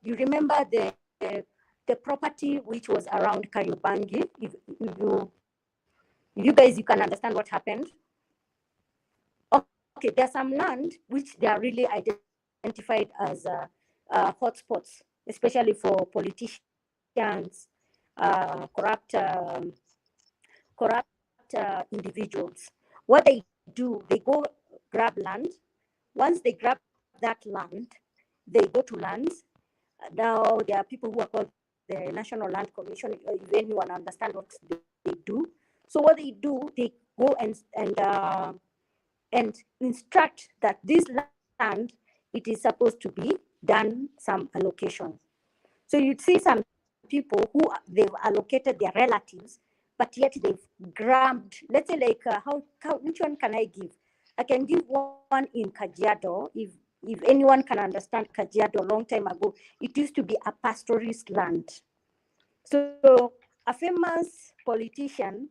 you remember the property which was around Kariobangi. If you guys you can understand what happened. Okay, there's some land which they are really identified as hotspots, especially for politicians, corrupt individuals. What they do, they go grab land. Once they grab that land, they go to lands. Now there are people who are called the National Land Commission. If anyone understand what they do, so what they do, they go and instruct that this land it is supposed to be done some allocation. So you'd see some people who they've allocated their relatives, but yet they've grabbed. Let's say like how which one can I give? I can give one in Kajiado. If anyone can understand Kajiado, long time ago, it used to be a pastoralist land. So a famous politician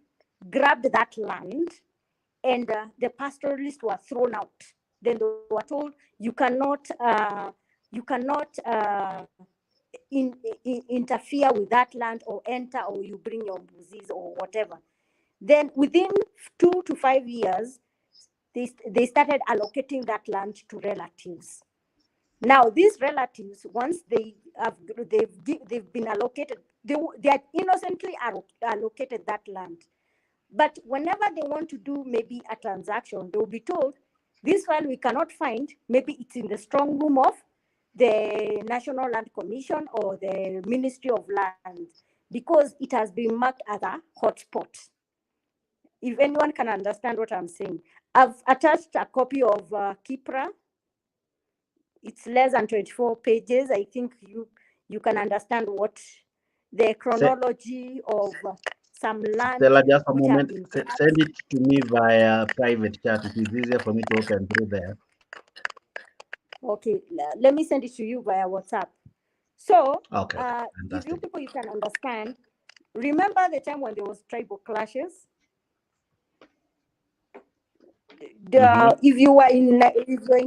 grabbed that land, and the pastoralists were thrown out. Then they were told you cannot interfere with that land or enter, or you bring your disease or whatever. Then within 2 to 5 years, they started allocating that land to relatives. Now these relatives, once they've been allocated, they are innocently allocated that land. But whenever they want to do maybe a transaction, they will be told, this file we cannot find, maybe it's in the strong room of the National Land Commission or the Ministry of Land, because it has been marked as a hotspot. If anyone can understand what I'm saying, I've attached a copy of Kipra. It's less than 24 pages. I think you can understand what the chronology of some land Stella, just a which have moment. been Send it to me via private chat. It is easier for me to open through there. Okay, let me send it to you via WhatsApp. So, Okay, if you people you can understand, remember the time when there was tribal clashes? If you were in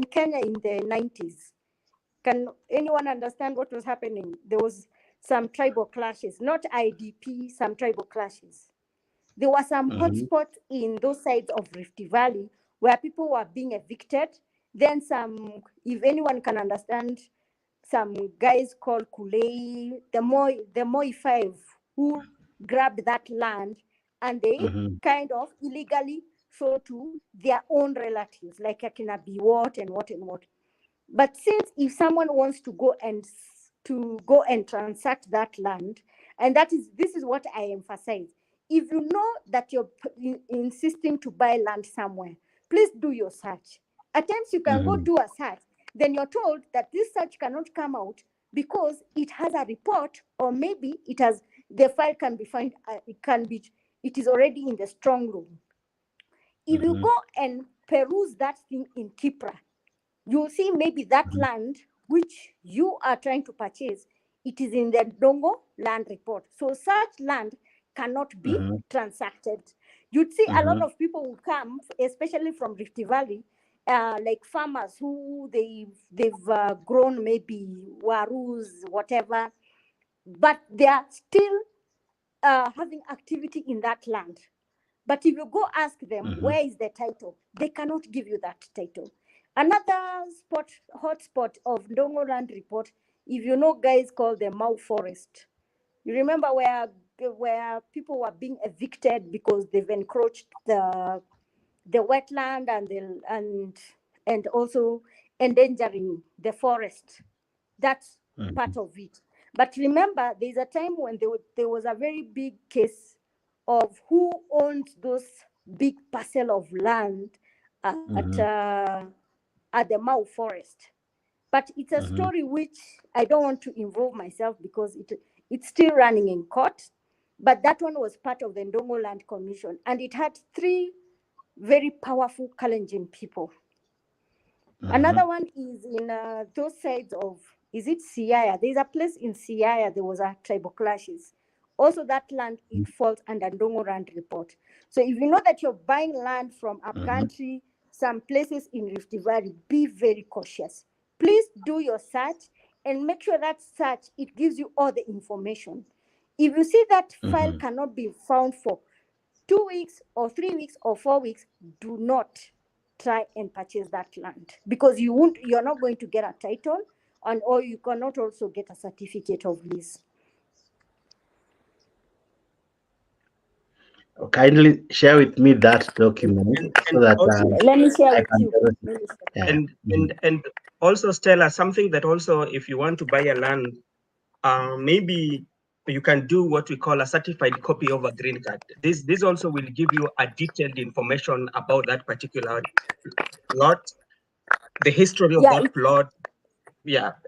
Kenya in the 90s, can anyone understand what was happening? There was some tribal clashes, not IDP, some tribal clashes. There were some hotspots in those sides of Rift Valley where people were being evicted. Then some, if anyone can understand, some guys called Kulei, the Moi Five, who grabbed that land and they kind of illegally sold to their own relatives, like Akina Biwot and what and what. But since if someone wants to go and transact that land, and this is what I emphasize. If you know that you're insisting to buy land somewhere, please do your search. At times you can go do a search, then you're told that this search cannot come out because it has a report, or maybe the file can be found, it is already in the strong room. If you go and peruse that thing in Kipra, you'll see maybe that land which you are trying to purchase, it is in the Dongo land report. So such land cannot be transacted. You'd see a lot of people who come, especially from Rift Valley, like farmers who they've grown maybe warus, whatever, but they are still having activity in that land. But if you go ask them, where is the title? They cannot give you that title. Another hotspot of Ndongo land report, if you know guys called the Mau Forest. You remember where people were being evicted because they've encroached the wetland and also endangering the forest. That's part of it. But remember, there's a time when there was a very big case of who owns those big parcel of land at the Mau Forest. But it's a story which I don't want to involve myself because it's still running in court. But that one was part of the Ndongo Land Commission, and it had 3 very powerful Kalenjin people. Another one is in those sides of, is it Siaya? There's a place in Siaya, there was a tribal clashes. Also that land, it falls under Ndongo Land Report. So if you know that you're buying land from a country, some places in Rift Valley, be very cautious. Please do your search and make sure that search, it gives you all the information. If you see that file cannot be found for 2 weeks or 3 weeks or 4 weeks, do not try and purchase that land, because you're not going to get a title, and or you cannot also get a certificate of lease. Kindly share with me that document so that let me share with you. And also, Stella, something that also, if you want to buy a land, maybe you can do what we call a certified copy of a green card. This also will give you a detailed information about that particular lot, the history of that plot,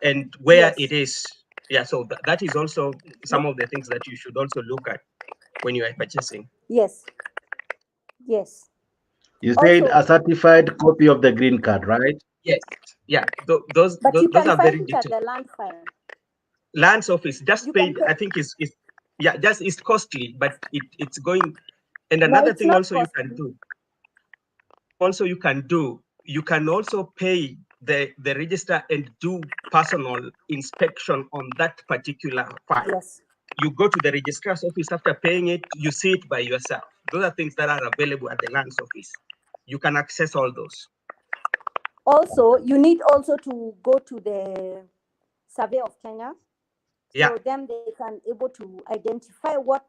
and where it is. So that is also some of the things that you should also look at when you are purchasing. Yes. You said also, a certified copy of the green card, right? Yes. Yeah. Those you can are find very it detailed. At the land file. Lands office just paid. I think is just it's costly, but it's going. And another thing also costly. You can also pay the register and do personal inspection on that particular file. Yes. You go to the registrar's office after paying it, you see it by yourself. Those are things that are available at the lands office. You can access all those. Also, you need also to go to the Survey of Kenya. So then they can able to identify what.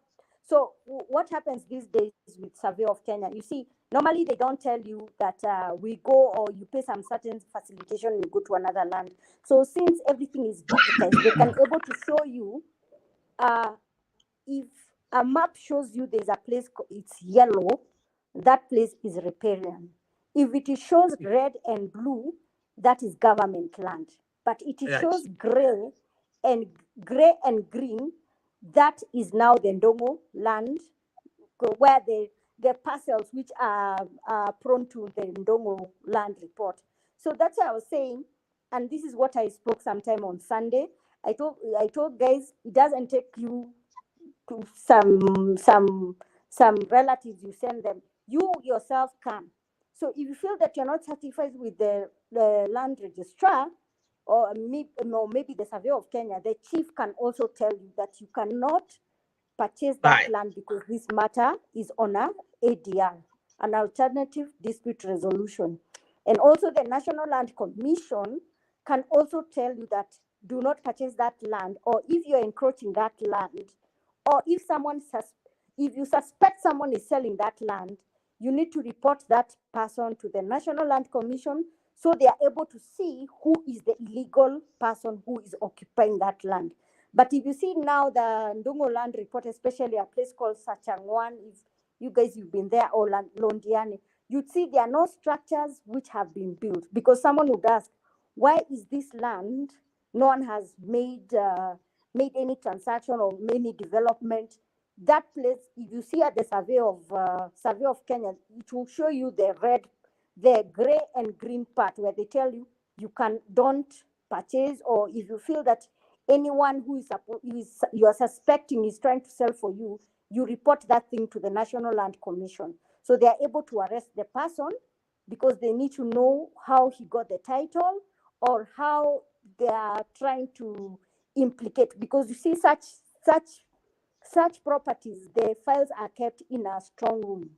So what happens these days with Survey of Kenya? You see, normally they don't tell you that we go or you pay some certain facilitation, you go to another land. So since everything is digitized, they can able to show you if a map shows you there's a place, it's yellow, that place is riparian. If it shows red and blue, that is government land. But it shows gray and green, that is now the Ndongo land, where the parcels which are prone to the Ndongo land report. So that's what I was saying, and this is what I spoke sometime on Sunday. I told guys, it doesn't take you to some relatives, you send them. You yourself come. So if you feel that you're not satisfied with the land registrar, or maybe the Survey of Kenya, the chief can also tell you that you cannot purchase that land because this matter is on a ADR, an alternative dispute resolution. And also the National Land Commission can also tell you that do not purchase that land, or if you're encroaching that land, or if you suspect someone is selling that land, you need to report that person to the National Land Commission, so they are able to see who is the illegal person who is occupying that land. But if you see now the Ndongo Land Report, especially a place called Sachangwan, if you guys you've been there, or Londiani, you'd see there are no structures which have been built, because someone would ask, why is this land no one has made any transaction or any development? That place, if you see at the Survey of Kenya, it will show you the gray and green part, where they tell you don't purchase, or if you feel that anyone who you are suspecting is trying to sell for you, you report that thing to the National Land Commission. So they are able to arrest the person, because they need to know how he got the title, or how they are trying to implicate, because you see such properties, the files are kept in a strong room.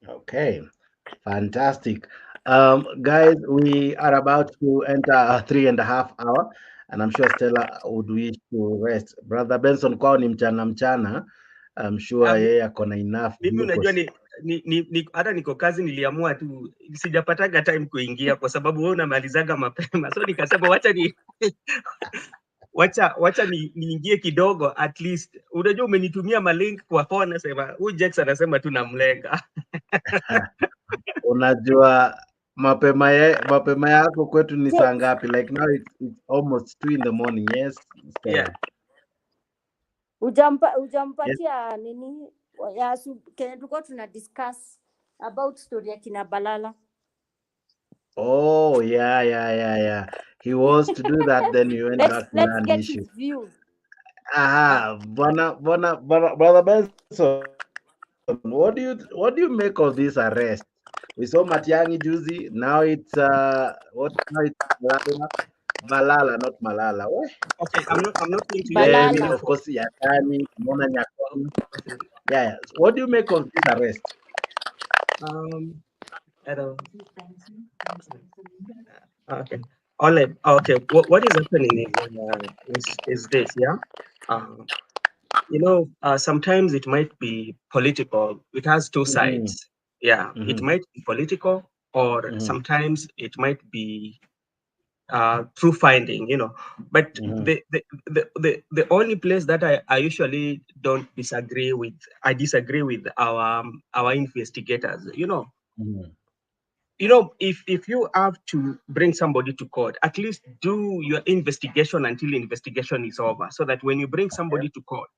Okay, fantastic. Guys, we are about to enter a 3.5 hour, and I'm sure Stella would wish to rest. Brother Benson, kwao ni mchana. I'm sure yeye akona enough. Mimi unajua hata niko kazi, niliamua tu sijapataga time kuingia kwa sababu wewe unamalizaga mapema, so nikasema wacha niingie kidogo, at least. Unajua umenitumia malink kwa phone, nasema huyu Jackson anasema tu namlenga. Unajua Mapema yako kwetu ni saa ngapi? Like now it's almost 2 in the morning. Yes, Stella. Yeah. Ujampatia nini ya Kenya tulikuwa tuna discuss about story ya kina Balala. Oh, yeah. He was to do that, then he went back to Let's land get issue. his views. Brother Benson, what do you make of this arrest? We saw Matiang'i juzi, now it's Balala, not Malala. What? Okay, I'm not going to Then use of course Yatani, Mona Nyakoni. Yeah. What do you make of this arrest? I don't. Okay. Okay. What is happening is this, yeah. Sometimes it might be political. It has two sides. Yeah. It might be political, or sometimes it might be true finding. But the only place that I usually don't disagree with, I disagree with our investigators. If you have to bring somebody to court, at least do your investigation until investigation is over, so that when you bring somebody to court,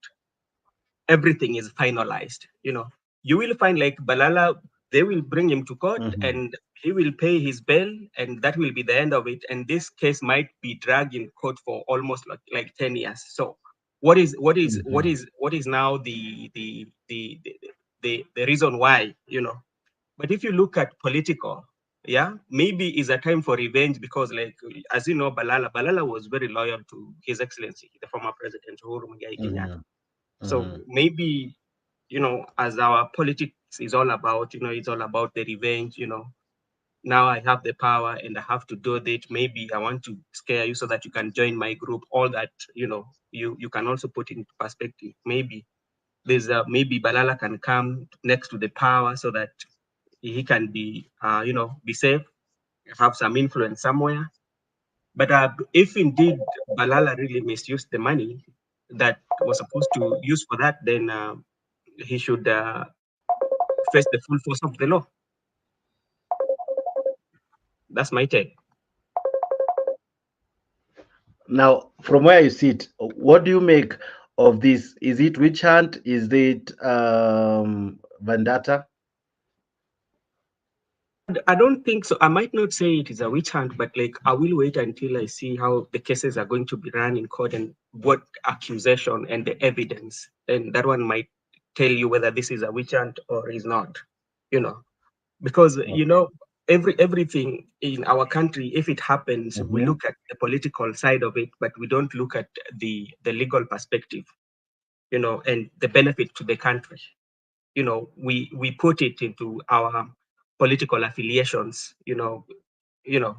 everything is finalized. You will find like Balala, they will bring him to court and he will pay his bail, and that will be the end of it. And this case might be dragged in court for almost like 10 years. So what is now the reason why, But if you look at political, yeah, maybe it's a time for revenge, because like, as you know, Balala was very loyal to His Excellency, the former President Uhuru Kenyatta. So maybe, as our politics is all about, it's all about the revenge, now I have the power and I have to do it. Maybe I want to scare you so that you can join my group. All that, you can also put into perspective. Maybe maybe Balala can come next to the power so that he can be, be safe, have some influence somewhere. But if indeed Balala really misused the money that was supposed to use for that, then he should face the full force of the law. That's my take. Now, from where you sit, what do you make of this? Is it witch hunt? Is it vendetta? I don't think so. I might not say it is a witch hunt, but like, I will wait until I see how the cases are going to be run in court and what accusation and the evidence. And that one might tell you whether this is a witch hunt or is not, because, everything in our country, if it happens, we look at the political side of it, but we don't look at the legal perspective, and the benefit to the country. We put it into our political affiliations,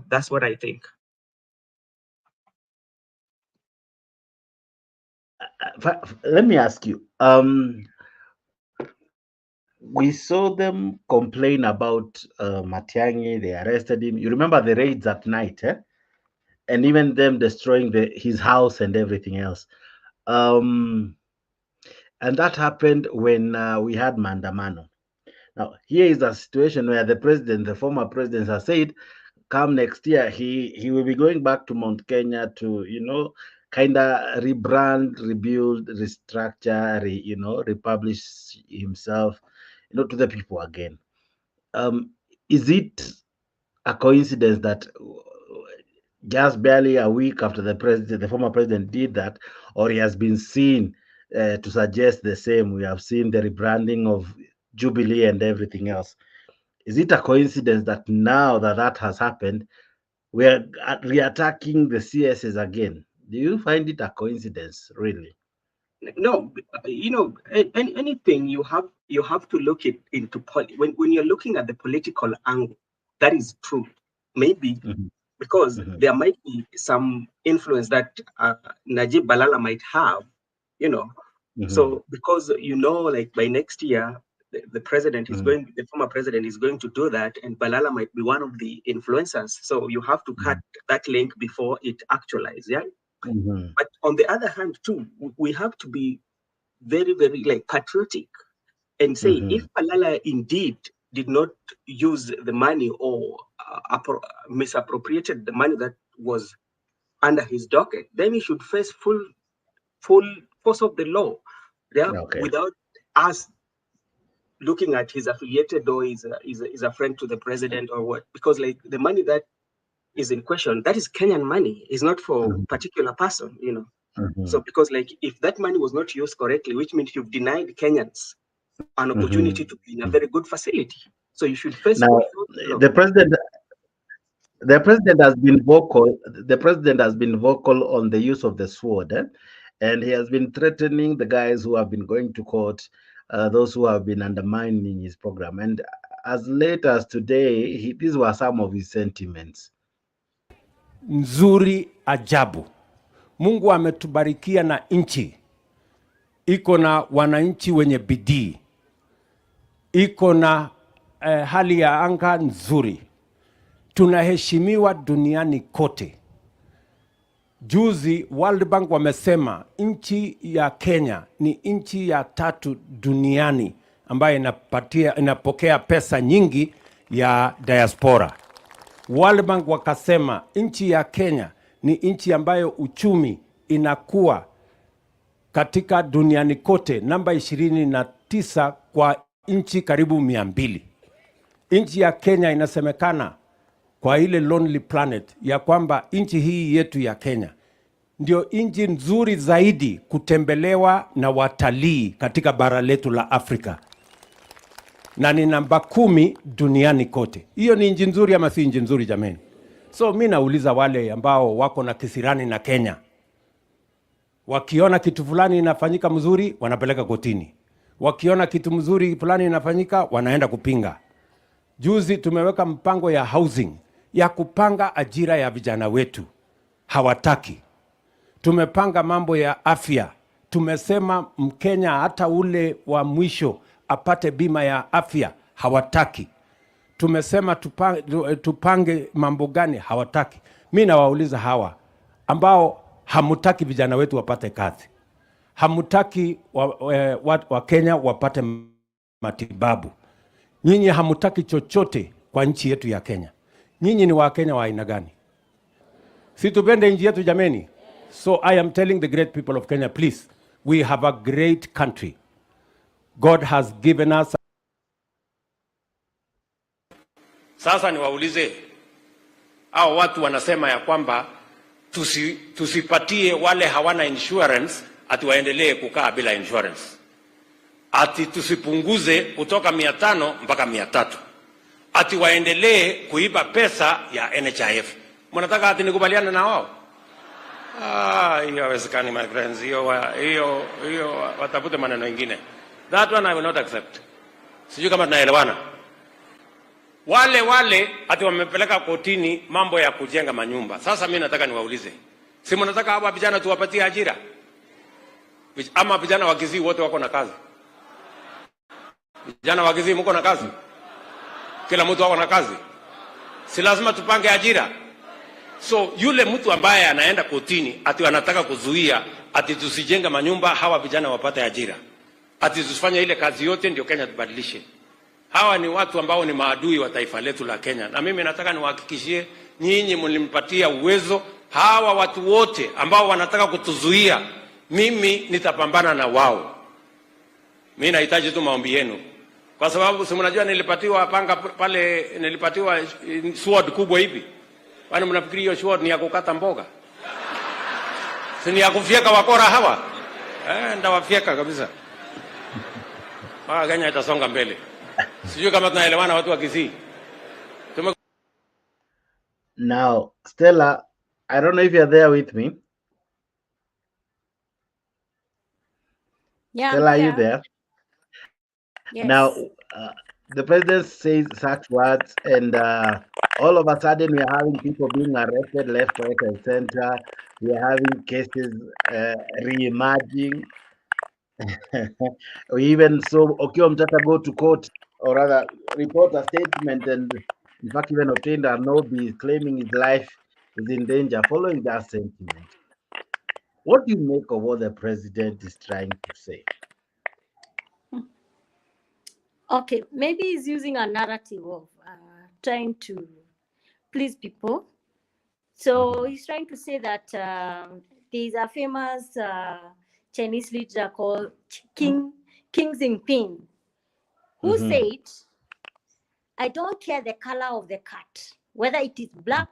that's what I think. Let me ask you, we saw them complain about Matiang'i. They arrested him. You remember the raids at night, and even them destroying his house and everything else. And that happened when we had Mandamano. Now, here is a situation where the former president has said, come next year, he will be going back to Mount Kenya to, kind of rebrand, rebuild, restructure, republish himself, to the people again. Is it a coincidence that just barely a week after the former president did that, or he has been seen to suggest the same? We have seen the rebranding of Jubilee and everything else. Is it a coincidence that now that has happened, we are reattacking the CSs again? Do you find it a coincidence, really? No, anything you have to look it into when you're looking at the political angle. That is true, maybe because there might be some influence that Najib Balala might have, So because like by next year, the president is the former president is going to do that, and Balala might be one of the influencers. So you have to cut that link before it actualizes, yeah. But on the other hand, too, we have to be very, very like patriotic and say if Balala indeed did not use the money or misappropriated the money that was under his docket, then he should face full force of the law. Without us looking at his affiliated or is a friend to the president or what, because like the money that is in question, that is Kenyan money, is not for particular person, you know. So because like if that money was not used correctly, which means you've denied Kenyans an opportunity to be in a very good facility. So you should face now the president has been vocal. The president has been vocal on the use of the sword, and he has been threatening the guys who have been going to court, those who have been undermining his program. And as late as today, these were some of his sentiments. Nzuri ajabu. Mungu ametubarikia na nchi. Iko na wananchi wenye bidii. Iko na hali ya anga nzuri. Tunaheshimiwa duniani kote. Juzi World Bank wamesema nchi ya Kenya ni nchi ya 3 duniani ambayo inapokea pesa nyingi ya diaspora. World Bank wakasema nchi ya Kenya ni nchi ambayo uchumi inakuwa katika duniani kote namba 29 kwa nchi karibu 200. Nchi ya Kenya inasemekana kwa ile Lonely Planet ya kwamba nchi hii yetu ya Kenya ndio nchi nzuri zaidi kutembelewa na watalii katika bara letu la Afrika, na ni namba 10 duniani kote. Hiyo ni nchi nzuri ama si nchi nzuri jameni? So mimi nauliza wale ambao wako na kisirani na Kenya, wakiona kitu fulani inafanyika mzuri wanapeleka kotini, wakiona kitu mzuri fulani inafanyika wanaenda kupinga. Juzi tumeweka mpango ya housing ya kupanga ajira ya vijana wetu, hawataki. Tumepanga mambo ya afya, tumesema Mkenya hata ule wa mwisho apate bima ya afya, hawataki. Tumesema tupange mambo gani, hawataki. Mimi nawauliza hawa ambao hamutaki vijana wetu wapate kazi, hamutaki wa Kenya wapate matibabu, nyinyi hamutaki chochote kwa nchi yetu ya Kenya. Nyinyi ni Wakenya wa aina gani? Si tupende nchi yetu jameni? So I am telling the great people of Kenya, please, we have a great country. God has given us. Sasa niwaulize, hao watu wanasema ya kwamba tusipatie wale hawana insurance ati waendelee kukaa bila insurance. Ati tusipunguze kutoka 500 mpaka 300. Ati waendelee kuiba pesa ya NHIF. Mnataka ati nikubaliane na wao? Hiyo haiwezekani my friends. Hiyo watafute maneno mengine. That one I will not accept. Sijui kama tunaelewana. Wale ati wamepeleka kotini mambo ya kujenga manyumba. Sasa mimi nataka niwaulize. Si mnataka hapa vijana tuwapatie ajira? Ama vijana wa Kisii wote wako na kazi? Vijana wa Kisii mko na kazi? Kila mtu wako na kazi? Si lazima tupange ajira? So yule mtu ambaye anaenda kotini ati anataka kuzuia ati tusijenga manyumba hawa vijana wapate ajira, ati tusifanye ile kazi yote ndio Kenya tubadilishe. Hawa ni watu ambao ni maadui wa taifa letu la Kenya, na mimi nataka niwahakikishie nyinyi mlimpatia uwezo hawa watu wote ambao wanataka kutuzuia, mimi nitapambana na wao. Mimi nahitaji tu maombi yenu, kwa sababu si mnajua nilipatiwa panga pale, nilipatiwa sword kubwa hivi. Kwani mnafikiri hiyo sword ni ya kukata mboga? Si ni ya kufyeka wakora hawa? Ndawafyeka kabisa. Kenya itasonga mbele. Sijui kama tunaelewana watu wa Kisii. Now, Stella, I don't know if you're there with me. Yeah, Stella, are you there? Yes. Now, the president says such words, and all of a sudden we are having people being arrested left, right, and center. We are having cases re-emerging. We even saw Okiya Mtata go to court, or rather report a statement, and in fact even obtained a notice claiming his life is in danger following that sentiment. What do you make of what the president is trying to say? Okay, maybe he's using a narrative of trying to please people. So he's trying to say that there's a famous Chinese leader called King Jinping, who said, I don't care the color of the cat, whether it is black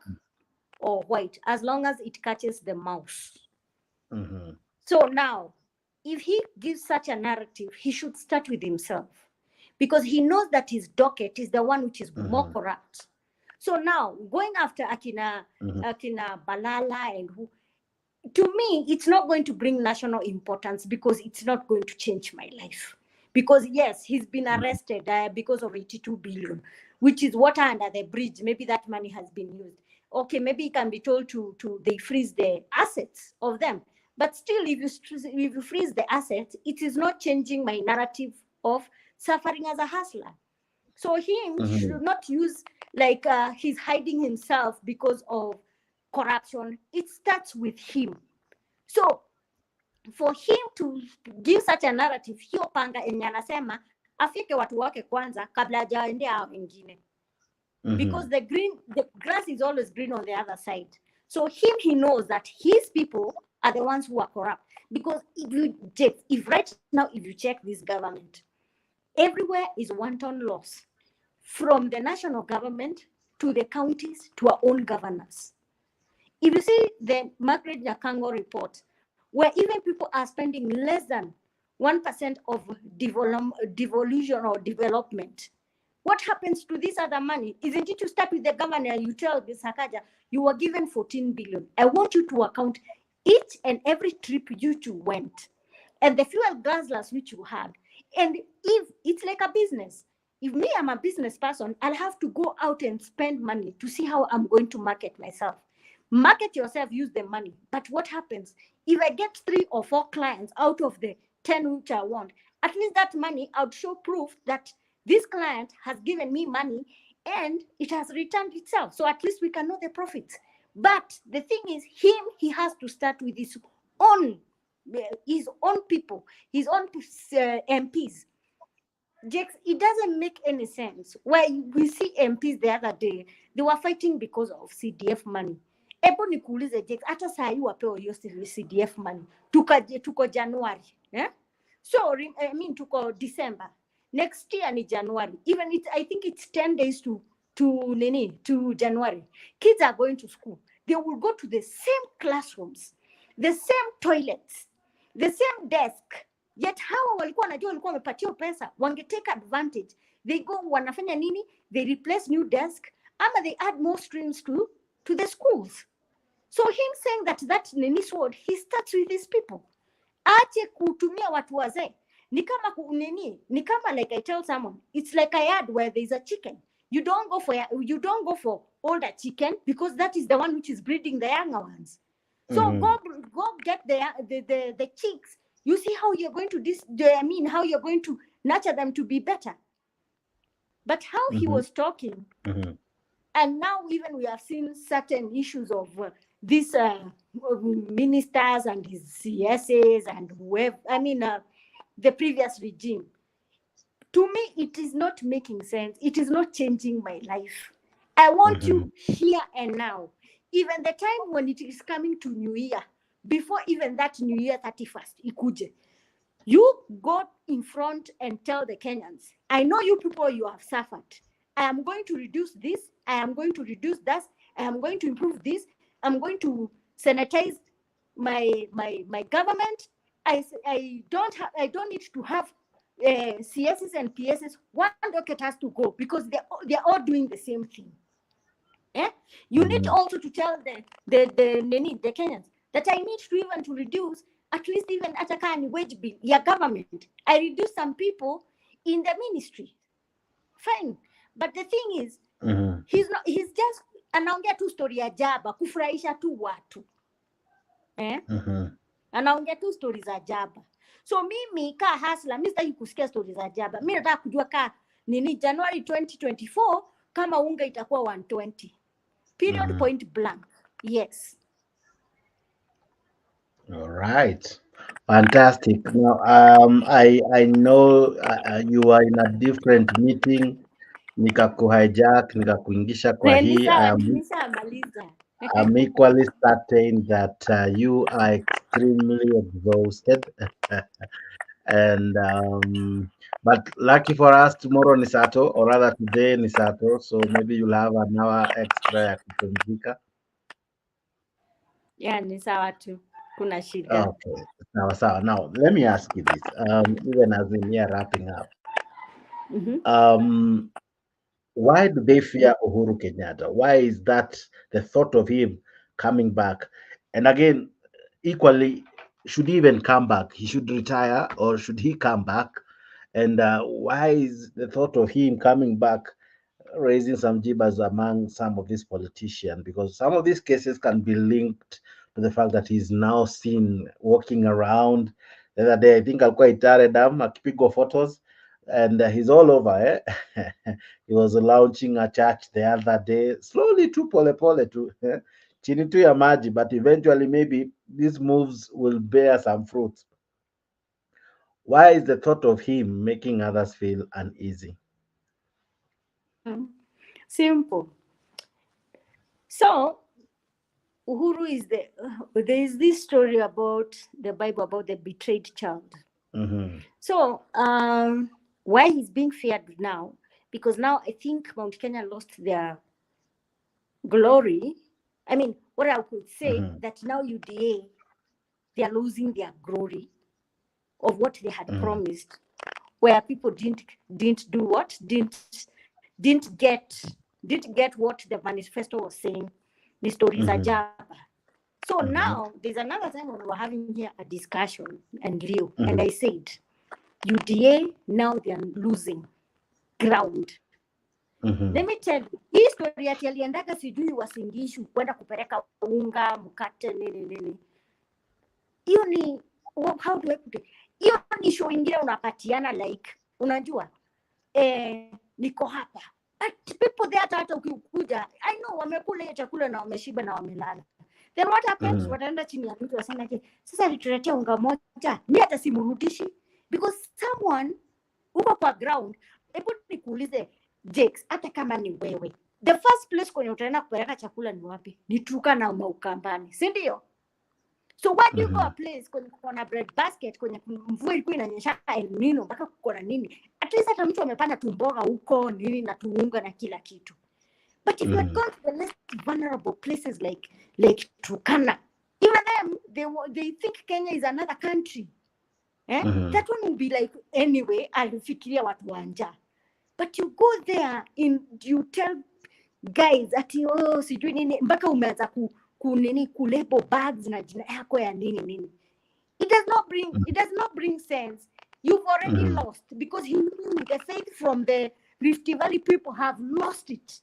or white, as long as it catches the mouse. So now, if he gives such a narrative, he should start with himself, because he knows that his docket is the one which is more corrupt. So now, going after Akina Balala and who, to me, it's not going to bring national importance, because it's not going to change my life. Because yes, he's been arrested because of 82 billion, which is water under the bridge. Maybe that money has been used. Okay, maybe he can be told to they freeze the assets of them. But still, if you freeze the assets, it is not changing my narrative of suffering as a hustler. So him should not use like he's hiding himself because of corruption. It starts with him. So for him to give such a narrative, hiyo panga yenye anasema afike watu wake kwanza kabla hajaendea hao wengine. Because the grass is always green on the other side. So he knows that his people are the ones who are corrupt. Because if right now, if you check this government, everywhere is wanton loss, from the national government to the counties to our own governors. If you see the Margaret Nyakango report, where even people are spending less than 1% of devolution or development, what happens to this other money? Isn't it to start with the governor? You tell the Sakaja, you were given 14 billion. I want you to account each and every trip you two went, and the fuel guzzlers which you had. And if it's like a business, if me, I'm a business person, I'll have to go out and spend money to see how I'm going to market myself. Market yourself, use the money. But what happens? If I get 3 or 4 clients out of the 10 which I want, at least that money, I would show proof that this client has given me money and it has returned itself. So at least we can know the profits. But the thing is, he has to start with his own people, his own MPs. Jakes, it doesn't make any sense. Where we see MPs the other day, they were fighting because of CDF money. Epo nikuulize Jakes, hata saa hii wapewa hiyo CDF money. Tuko January. Yeah? So, I mean, tuko December. Next year ni January. Even I think it's 10 days to January. Kids are going to school. They will go to the same classrooms, the same toilets, the same desk. Yet hawa walikuwa wanajua walikuwa wamepatiwa pesa, wangetake advantage. They go wanafanya nini? They replace new desk, ama they add more streams to the schools. So him saying that nini sword, he starts with these people. Ache kutumia watu wazee. Ni kama like I tell someone, it's like a yard where there's a chicken. You don't go for older chicken, because that is the one which is breeding the younger ones. So go get the chicks. You see how you're going to how you're going to nurture them to be better. But how he was talking, and now even we have seen certain issues of these ministers and his CSAs and whoever, the previous regime. To me, it is not making sense. It is not changing my life. I want you here and now. Even the time when it is coming to New Year, before even that New Year 31st, ikuje, you go in front and tell the Kenyans, I know you people, you have suffered. I am going to reduce this. I am going to reduce that. I am going to improve this. I'm going to sanitize my government. I don't need to have CSs and PSs. One docket has to go, because they're all doing the same thing. You need also to tell the Kenyans that I need to even to reduce at least even at a kind of wage bill. Your government, I reduce some people in the ministry. Fine, but the thing is, he's just anaongea tu story ya jaba kufurahisha tu watu. Anaongea tu stories za jaba. So mimi ka hasla, mimi sitaki kusikia stories za jaba. Mimi nataka kujua ka nini January 2024 kama unga itakuwa 120. Period, point blank. Yes. All right. Fantastic. Now, I know you are in a different meeting. nikakuhijack nikakuingisha kwa hii. I'm equally certain that you are extremely exhausted. And but lucky for us, tomorrow ni Sato, or rather today ni Sato, so maybe you'll have an hour extra ya kupumzika. Yeah, ni sawa tu, kuna shida. Okay, sawa. Now let me ask you this, even as in here wrapping up. Why do they fear Uhuru Kenyatta? Why is that the thought of him coming back? And again, equally, should he even come back? He should retire, or should he come back? And why is the thought of him coming back raising some jibas among some of these politicians? Because some of these cases can be linked to the fact that he's now seen walking around. The other day, I think alikuwa Itare Dam akipigwa photos, and he's all over. He was launching a church the other day, slowly tu pole tu, chini tu ya maji, but eventually maybe these moves will bear some fruits. Why is the thought of him making others feel uneasy? Simple. So Uhuru is there is this story about the Bible about the betrayed child. So why he's being feared now? Because now I think Mount Kenya lost their glory. I mean, what I could say that now UDA, they are losing their glory of what they had promised, where people didn't do what didn't get what the manifesto was saying. The stories are jaba. So now there's another time when we were having here a discussion and Leo, and I said, UDA now they are losing ground. Let me tell you, hii story ya aliendaga sijui Wasingishu kwenda kupeleka unga mkate nini. Hiyo ni how do I put it? Hiyo ni show ingine unapatiana like unajua niko hapa. But people there hata ukikuja, I know wamekula hiyo chakula na wameshiba na wamelala. Then what happens? Wataenda chini ya mtu wasema sasa alituletea unga moja, mimi hata simrudishi because someone uko kwa ground. Hebu nikuulize Jakes, hata kama ni wewe, the first place kwenye utaenda kupeleka chakula ni wapi? Ni Turkana na Ukambani, si ndio? So why do you go a place kwenye kuna bread basket kwenye mvua ilikuwa inanyesha El Nino mpaka kukona nini? At least hata mtu amepanda tumboga huko nini na tuunga na kila kitu. But if you are going to the less vulnerable places like Turkana, even them they think Kenya is another country. That one will be like anyway alifikiria watu wanja. But you go there you tell guys ati sijui nini mpaka umeanza kunini kulebo bags na jina yako ya nini. It does not bring sense. You've already lost because he knew the faith from the Rift Valley people have lost it.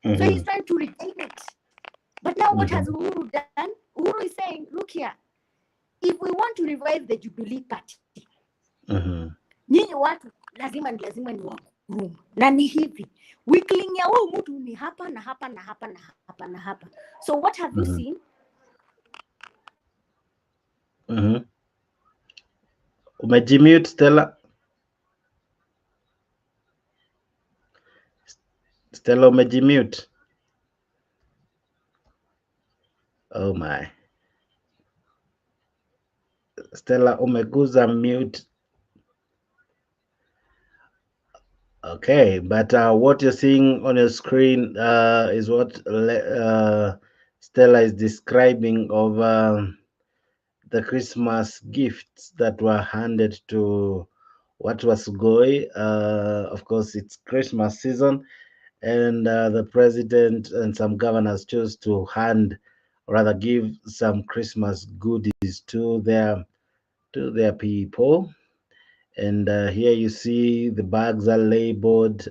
So he's trying to regain it. But now what has Uhuru done? Uhuru is saying, look here, if we want to revive the Jubilee Party, nyinyi watu lazima ni wakurumu. Na ni hivi, weakling ya huyu mtu ni hapa na hapa na hapa na hapa na hapa. So what have you seen? Umejimute Stella. Stella umejimute. Oh my. Stella umeguza mute. Okay, but what you're seeing on your screen is what Stella is describing of the Christmas gifts that were handed to what was Sugoi. Of course, it's Christmas season, and the president and some governors chose to hand, or rather give some Christmas goodies to their people. And here you see the bags are labeled.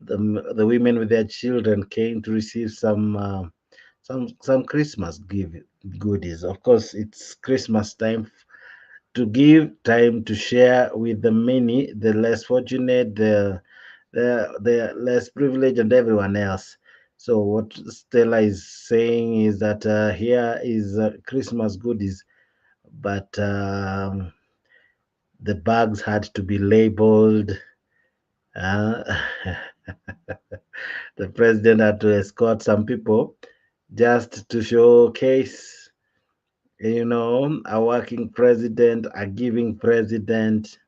The women with their children came to receive some Christmas goodies. Of course, it's Christmas time to give, time to share with the many, the less fortunate, the less privileged, and everyone else. So what Stella is saying is that here is Christmas goodies, but the bags had to be labeled The president had to escort some people just to showcase, a working president, a giving president.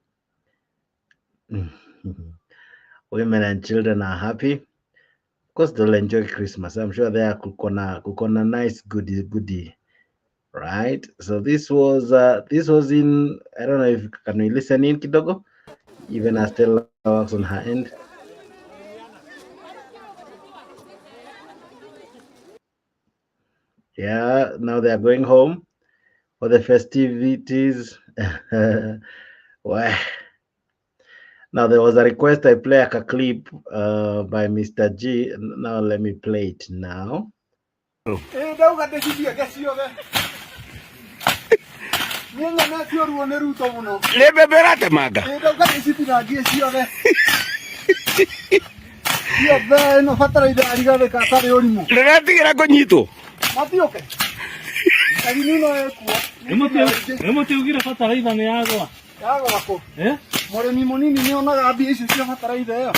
Women and children are happy. Of course, they'll enjoy Christmas. I'm sure they are kukona nice goodie, right? So this was in, I don't know if can we listen in kidogo, even as Stella works on her end. Yeah, now they are going home for the festivities. Why? Now there was a request I play a clip by Mr. G. Now let me play it now. Lebeberate maga. No fataraitha arigathe katare orimo. Reratigira kunyito. Matioke. Karinino ekuo. Emotiugira fataraitha ni yagwa. Yagwa ko. Murimi munini ni onaga mbia icio cia fataraitha iyo.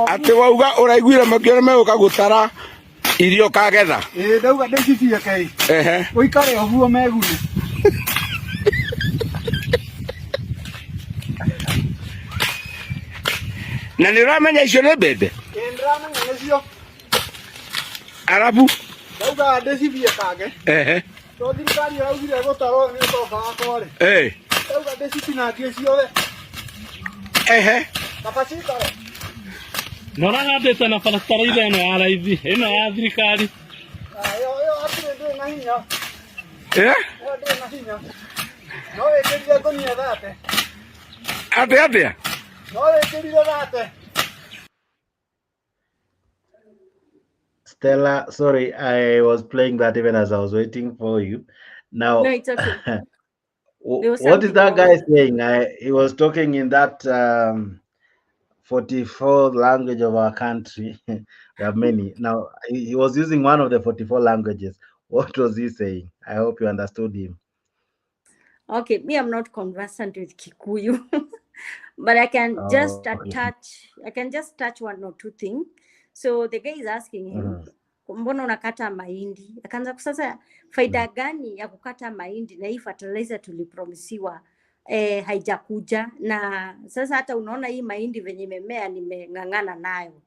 Ati wauga uraiguire makione meguka gutara irio kagetha. Ndauga ndicibie kai. Uikare oguo megune. Na nĩ ũramenya icio nĩ mbembe? Ndĩramenya nĩcio. Arabu? Ndauga ndĩcibie kange. To thirikari ĩraugire gũtarwo nĩ ũtoba wakwa-rĩ. Ndauga ndĩcitinangie ciothe. Kaba cikare. Norahandĩte na bataraitha ĩno ya raithi, ĩno ya thirikari. Ĩyo hatirĩ ndĩrĩ na hinya. Ĩyo ndĩrĩ na hinya. No wĩkĩrire ngũnia thate. Atĩa? Stella, sorry, I was playing that even as I was waiting for you. Now, No, it's okay. What is that guy saying? He was talking in that 44 language of our country. We have many. Now, he was using one of the 44 languages. What was he saying? I hope you understood him. Okay, me, I'm not conversant with Kikuyu. But I can just touch one or two things. So the guy is asking him, mbona unakata mahindi? Akaanza sasa, faida gani ya kukata mahindi na hii fertilizer tulipromisiwa haijakuja, na sasa hata unaona hii mahindi venye imemea nimeng'ang'ana nayo.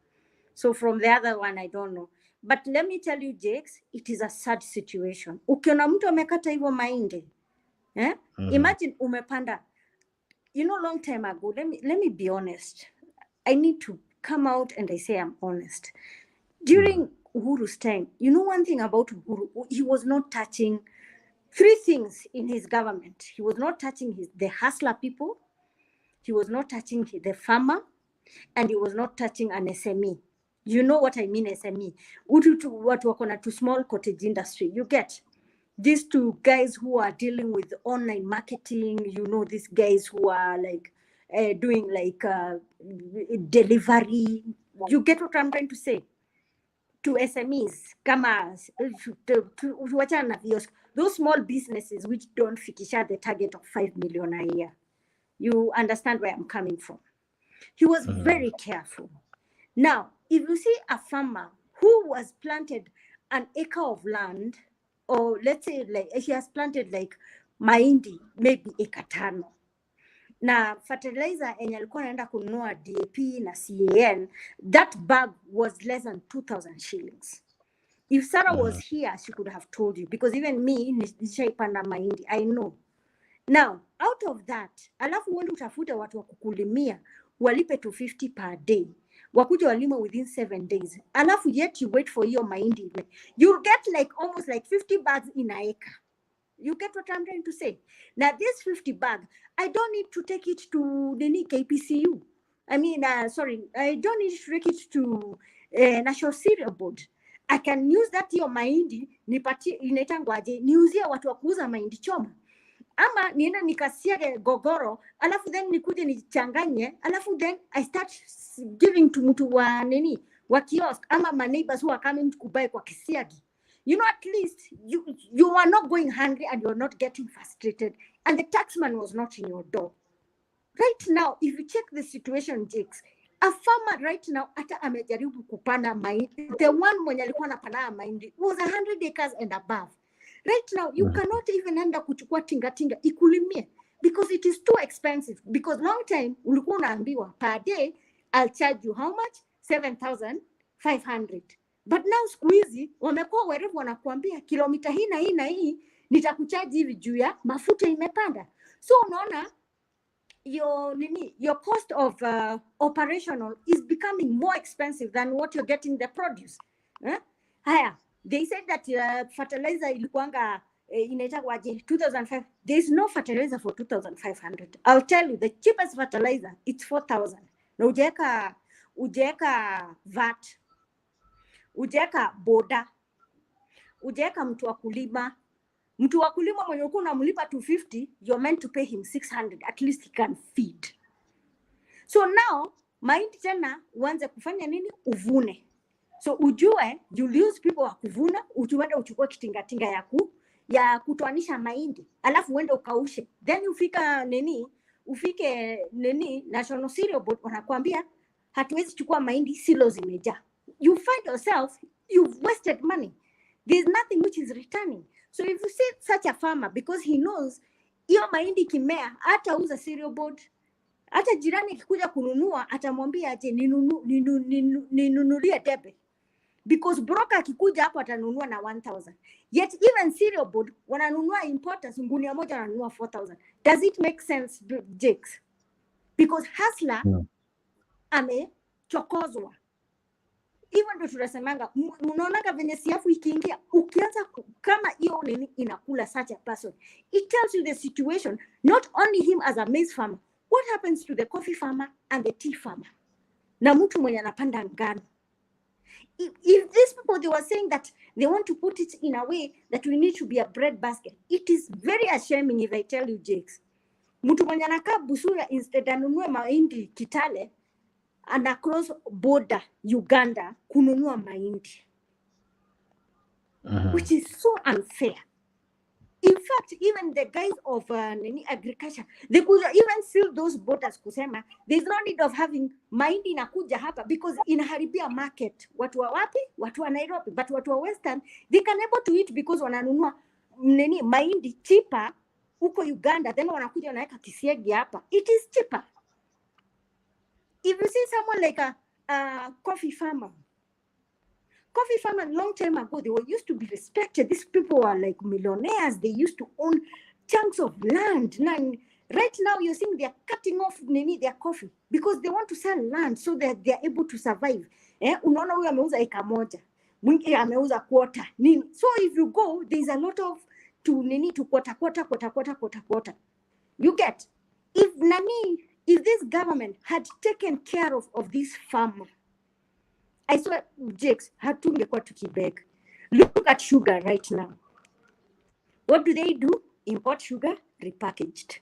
So from the other one I don't know, but let me tell you Jakes, it is a sad situation. Ukiona mtu amekata hivyo mahindi, imagine umepanda. You know, long time ago, let me be honest. I need to come out and I say I'm honest. During Uhuru's time, you know one thing about Uhuru, he was not touching three things in his government. He was not touching the hustler people, he was not touching the farmer, and he was not touching an SME. You know what I mean, SME? What wako na to small cottage industry. You get these two guys who are dealing with online marketing, you know, these guys who are like doing like delivery. You get what I'm trying to say? To SMEs, those small businesses which don't fikisha the target of 5 million a year. You understand where I'm coming from? He was very careful. Now, if you see a farmer who was planted an acre of land, or let's say like he has planted like mahindi maybe eka 5, na fertilizer enye alikuwa anaenda kununua DAP na CAN, that bag was less than 2,000 shillings. If Sarah was here, she could have told you, because even me nishaipanda mahindi, I know. Now, out of that, alafu uende utafute watu wa kukulimia walipe 250 per day, wakuja walima within 7 days, alafu yet you wait for your mahindi, you'll get like almost like 50 bags in a acre. You get what I'm trying to say? Now this 50 bag, I don't need to take it to the KPCU. I mean, sorry, I don't need to take it to National Cereal Board. I can use that your mahindi nipatie inaitangwaje, niuzie watu wa kuuza mahindi choma, ama nienda nikasiage gogoro, alafu then nikuje nichanganye, alafu then I start giving to mtu wa nini wa kiosk, ama my neighbors who are coming to buy kwa kisiagi. You know, at least you are not going hungry and you're not getting frustrated, and the taxman was not in your door. Right now, if you check the situation, Jakes, a farmer right now, ata amejaribu kupanda mahindi, the one mwenye alikuwa anapanda mahindi was 100 acres and above. Right now, you cannot even enda kuchukua tinga ikulimie because it is too expensive. Because long time, ulikuwa unaambiwa per day, I'll charge you how much? 7,500. But now siku hizi wamekuwa werevu wanakuambia kilomita hii na hii na hii nitakuchaji hivi juu ya mafuta imepanda. So unaona your cost of operational is becoming more expensive than what you're getting the produce. Haya, they said that fertilizer ilikuanga inaitwaje 2005. There is no fertilizer for 2,500. I'll tell you the cheapest fertilizer it's 4,000. Na ujeka VAT, ujeka boda, ujeka mtu wa kulima mwenye uko unamlipa 250, you're meant to pay him 600, at least he can feed. So now mahindi tena uanze kufanya nini? Uvune. So ujue you lose people wa kuvuna, uende uchukue kitingatinga ya kutoanisha mahindi, alafu uende ukaushe, then ufike National Cereal Board wanakuambia hatuwezi chukua mahindi, silo zimejaa. You find yourself you've wasted money. There's nothing which is returning. So if you see such a farmer, because he knows hiyo mahindi kimea atauza cereal board, hata jirani kikuja kununua atamwambia aje ninunulie debe, because broker akikuja hapo atanunua na 1,000. Yet even cereal board wananunua importers, ngunia moja wananunua 4,000. Does it make sense, Jakes? Because hustler amechokozwa. Even ndio tunasemanga, unaona venye siafu ikiingia, ukianza kama hiyo nini inakula such a person, it tells you the situation, not only him as a maize farmer, what happens to the coffee farmer and the tea farmer, na mtu mwenye anapanda ngano. If these people, they were saying that they want to put it in a way that we need to be a bread basket, it is very ashamed if I tell you, Jakes. Mtu mwenye anakaa Busuya instead anunue mahindi Kitale, and across border Uganda kununua mahindi, which is so unfair. In fact, even the guys of agriculture, they could even seal those borders kusema there's no need of having mahindi inakuja hapa because inaharibia market. Watu wa wapi? Watu wa Nairobi, but watu wa Western, they can able to eat because wananunua mahindi cheaper huko Uganda, then wanakuja wanaweka kisiagi hapa. It is cheaper. If you see someone like a coffee farmer long time ago, they were used to be respected. These people were like millionaires. They used to own chunks of land. Right now, you're seeing they're cutting off their coffee because they want to sell land so that they're able to survive. Unaona huyu ameuza eka moja, mwingine ameuza quarter. So if you go, there's a lot of to quarter. You get? If this government had taken care of this farmer, I swear, Jakes, hatungekuwa tukibeg. Look at sugar right now. What do? Import sugar, repackaged.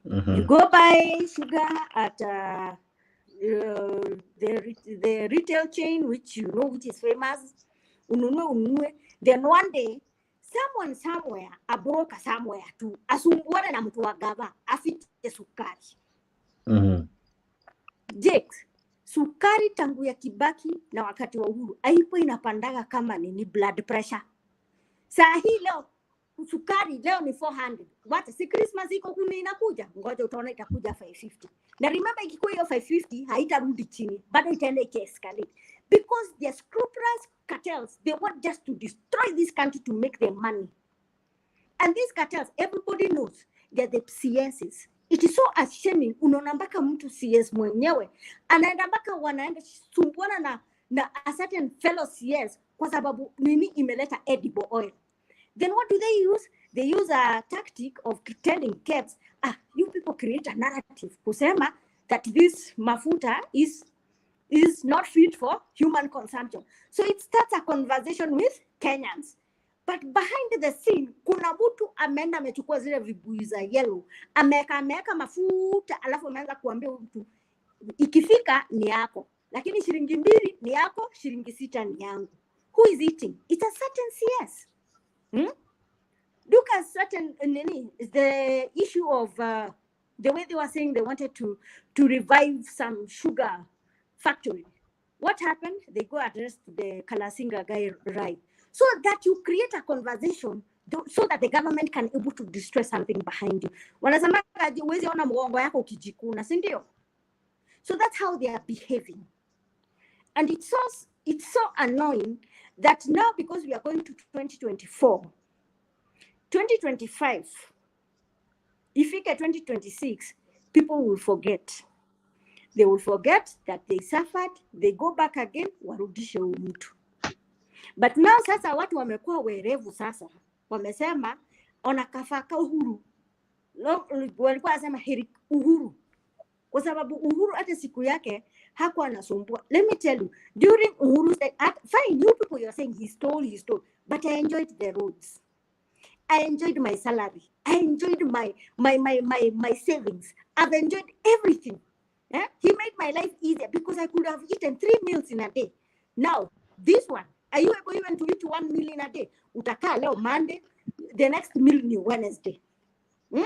You go buy sugar at the retail chain, which you know which is famous. Ununue. Then one day, someone somewhere, a broker somewhere, to asumbuane na mtu wa gava, afite sukari. Jakes, sukari tangu ya Kibaki na wakati wa Uhuru haipo inapandaga kama blood pressure. Saa hii leo sukari leo ni 400. Wacha si Christmas iko kumi inakuja, ngoja utaona itakuja 550. Na remember ikikuwa hiyo 550 haitarudi chini, bado itaenda escalate because the scrupulous cartels, they want just to destroy this country to make their money. And these cartels, everybody knows they're the CSs. It is so ashamed. Unaona mpaka mtu CS mwenyewe anaenda mpaka wanaenda sumbuana na a certain fellow CS kwa sababu imeleta edible oil. Then what do they use? They use a tactic of telling kids, you people create a narrative kusema that this mafuta is not fit for human consumption. So it starts a conversation with Kenyans. But behind the scene, kuna mtu ameenda amechukua zile vibuyu za yellow, ameweka mafuta, alafu ameanza kuambia mtu ikifika ni yako, lakini shilingi 2 ni yako, shilingi 6 ni yangu. Who is eating? It's a certain CS. Look at certain the issue of The way they were saying they wanted to revive some sugar factory. What happened? They go arrest the Kalasinga guy, right? So that you create a conversation so that the government can able to destroy something behind you. So that's how they are behaving. And it's so annoying that now, because we are going to 2024, 2025, if we get 2026, people will forget. They will forget that they suffered, they go back again, warudishe mtu. But now sasa watu wamekuwa werevu sasa. Wamesema onakafaka Uhuru. Walikuwa wasema heri Uhuru. Kwa sababu Uhuru hata siku yake hakuwa anasumbua. Let me tell you, during Uhuru's fine, you people you're saying he stole, but I enjoyed the roads. I enjoyed my salary. I enjoyed my savings. I've enjoyed everything. Yeah? He made my life easier because I could have eaten 3 meals in a day. Now, this one, are you able even to eat 1 meal in a day? Utaka leo Monday, the next meal new Wednesday. And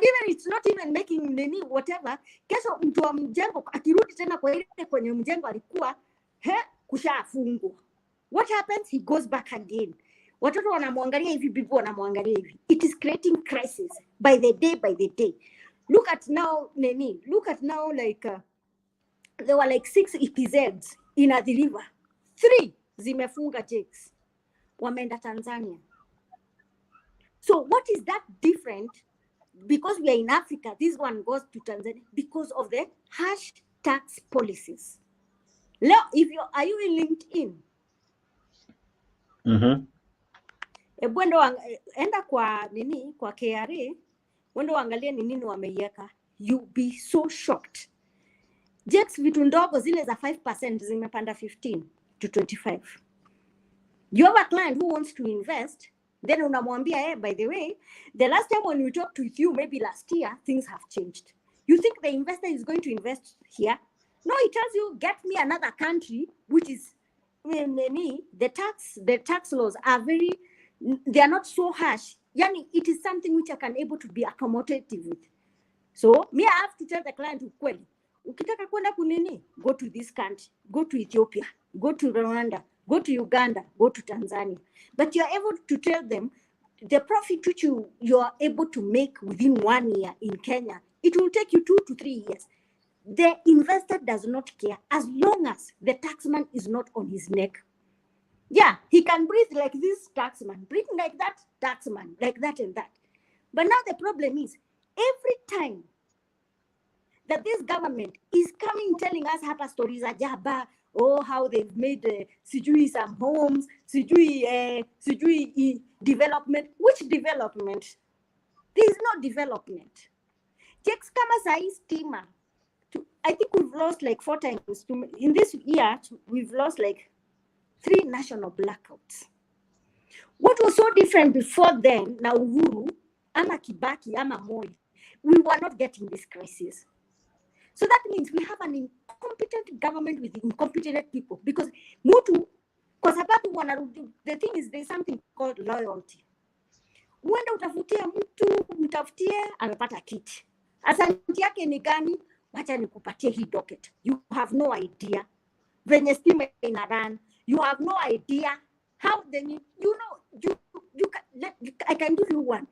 even it's not even making nini whatever. Kesho mtu wa mjengo akirudi tena kwa ile kwenye mjengo alikuwa kushafungwa. What happens? He goes back again. Watoto wanamwangalia hivi, bibi wanamwangalia hivi. It is creating crisis by the day. Look at now, Neni. Look at now, like there were like 6 EPZs in the river. 3 zimefunga jakes. Wameenda Tanzania. So what is that different? Because we are in Africa, this one goes to Tanzania because of the harsh tax policies. Now, are you in LinkedIn? Enda kwa nini kwa KRA, wendo angalia ni nini wameiweka. You'll be so shocked. Jakes vitu ndogo zile za 5% zimepanda 15 to 25. You have a client who wants to invest, then unamwambia, by the way, the last time when we talked with you, maybe last year, things have changed. You think the investor is going to invest here? No, it tells you, get me another country, which is, the tax laws are they are not so harsh. Yani, it is something which I can able to be accommodative with. So, me, I have to tell the client, ukitaka kwenda kunini, go to this country, go to Ethiopia, go to Rwanda, go to Uganda, go to Tanzania. But you're able to tell them the profit which you are able to make within 1 year in Kenya, it will take you 2 to 3 years. The investor does not care as long as the taxman is not on his neck. Yeah, he can breathe like this taxman, breathe like that taxman, like that and that. But now the problem is, every time that this government is coming telling us hapa stories ajaba, how they've made sijui some homes, sijui development. Which development? There is no development. Checks kama sai stima. I think we've lost like 4 times. In this year, we've lost like 3 national blackouts. What was so different before then, now Uhuru, ama Kibaki, ama Moi, we were not getting this crisis. So that means we have an incompetent government with incompetent people. Because mutu, kwa sababu the thing is, there's something called loyalty. Uenda utafutia mtafutie, amepata kiti. Asanti yake ni gani? Wacha nikupatie hii docket. You have no idea. Venye stima ina run. You have no idea how then I can give you one.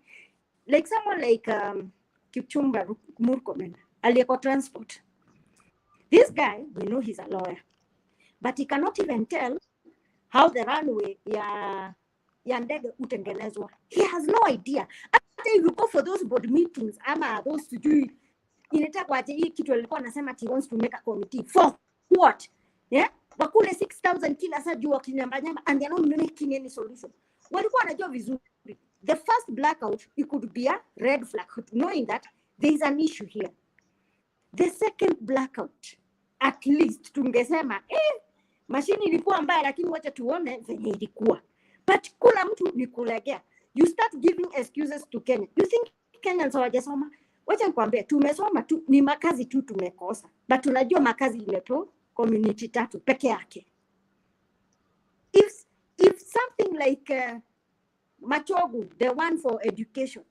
Like someone like Kipchumba Murkomen, aliyeko transport. This guy, we know he's a lawyer, but he cannot even tell how the runway ya ndege utengenezwa. He has no idea. After you go for those board meetings, ama those to do, inatakwa hii kitu alikuwa anasema he wants to make a committee. For what? Yeah? Wakule 6,000 kila saa juu wakinyamba and they're not making any solution. Walikuwa wanajua vizuri. The first blackout, it could be a red flag, knowing that there is an issue here. The second blackout, at least tungesema, mashini ilikuwa mbaya lakini wacha tuone venye ilikuwa. But kula mtu ni kulegea. You start giving excuses to Kenya. You think Kenyans hawajasoma? Wacha nikwambie, tumesoma tu, ni makazi tu tumekosa. But tunajua makazi imepewa community 3 peke yake. If something like Machogu, the one for education,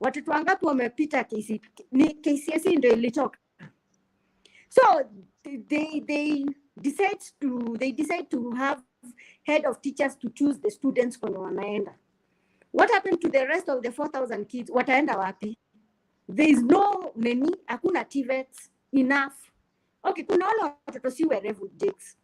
Watoto wangapi wamepita KCSE ndio ilitoka. So they decide to have head of teachers to choose the students when wanaenda. What happened to the rest of the 4,000 kids? Wataenda wapi? There is no many, hakuna TVETs enough. Okay, kuna wale watoto si werevu Jakes.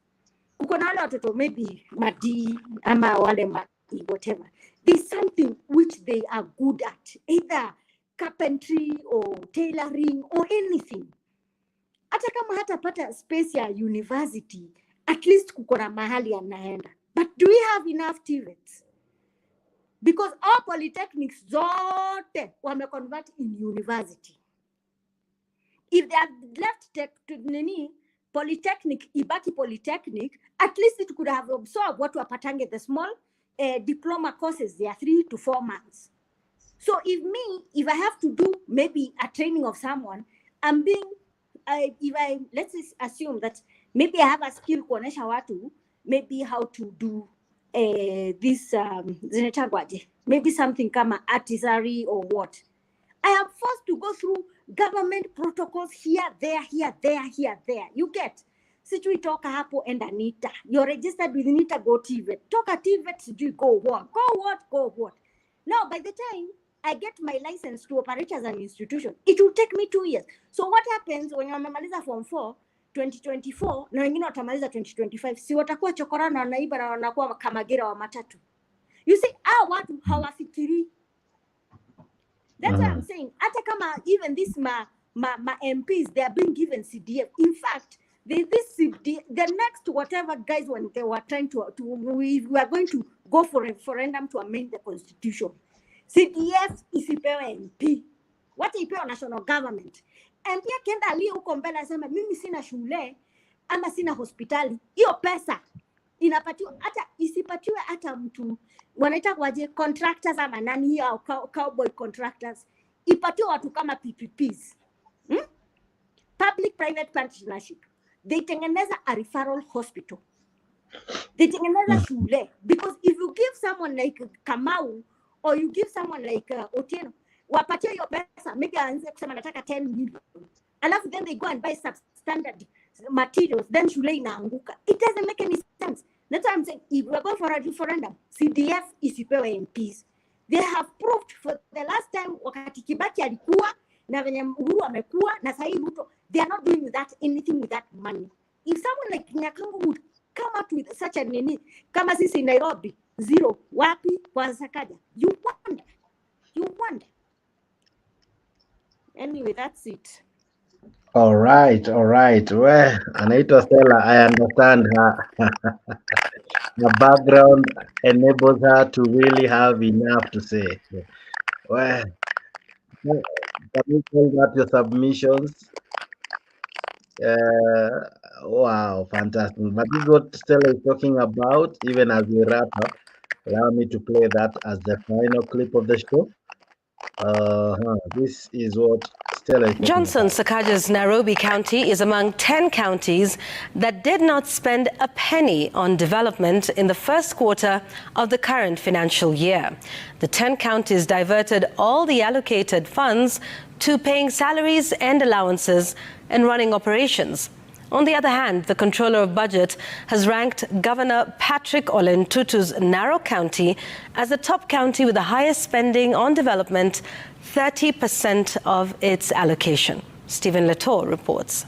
Kuna wale watoto maybe madi ama wale madi, whatever. There's something which they are good at, either carpentry or tailoring or anything. Hata kama hatapata space ya university, at least kukona mahali anaenda. But do we have enough TVETs? Because all polytechnics zote wame convert in university. If they have left polytechnic, ibaki polytechnic, at least it could have absorbed what wapatange the small diploma courses. They are 3 to 4 months. So if I have to do maybe a training of someone, let's assume that maybe I have a skill kuonesha watu, maybe how to do this maybe something kama artillery or what. I am forced to go through government protocols here, there. You get? Situi toka hapo and Anita. You're registered with Anita, go TVET. Toka TVET, go what? Go what? Now, by the time I get my license to operate as an institution, it will take me 2 years. So what happens when wamemaliza form 4, 2024, na wengine watamaliza 2025, si watakuwa chokora na naiba na wanakuwa kamagira wa matatu. You see, watu hawafikiri. That's what I'm saying. Hata kama even this ma MPs, they are being given CDF. In fact, this CDF, the next whatever guys when they were trying we are going to go for a referendum to amend the constitution. CDF isipewe MP. What ipewa national government? MP akienda ali huko mbele asema mimi sina shule ama sina hospitali. Hiyo pesa inapatiwa hata isipatiwe hata mtu wanaita kwaje contractors ama nani hiyo cowboy contractors, ipatiwe watu kama PPPs. Public private partnership. They tengeneza a referral hospital. They tengeneza shule, because if you give someone like Kamau or you give someone like Otieno, wapatie hiyo pesa, maybe aanze kusema nataka 10 million. Alafu then they go and buy substandard materials, then shule inaanguka. It doesn't make any sense. That's what I'm saying. If we're going for a referendum, CDF isipewe MPs. They have proved for the last time wakati Kibaki alikuwa na venye Uhuru amekuwa na sasa hivi Ruto, they are not doing anything with that money. If someone like Nyakango would come up with such a nini, kama sisi Nairobi, zero, wapi kwa Sakaja, you wonder. Anyway, that's it. All right. Well, anaitwa Stella, I understand her. The background enables her to really have enough to say. Well, can you call that your submissions? Wow, fantastic. But this is what Stella is talking about. Even as we wrap up, allow me to play that as the final clip of the show. This is what Stella is talking Johnson about. Sakaja's Nairobi County is among 10 counties that did not spend a penny on development in the first quarter of the current financial year. The 10 counties diverted all the allocated funds to paying salaries and allowances and running operations. On the other hand, the Controller of Budget has ranked Governor Patrick Ole Ntutu's Narok County as the top county with the highest spending on development, 30% of its allocation. Stephen Latour reports.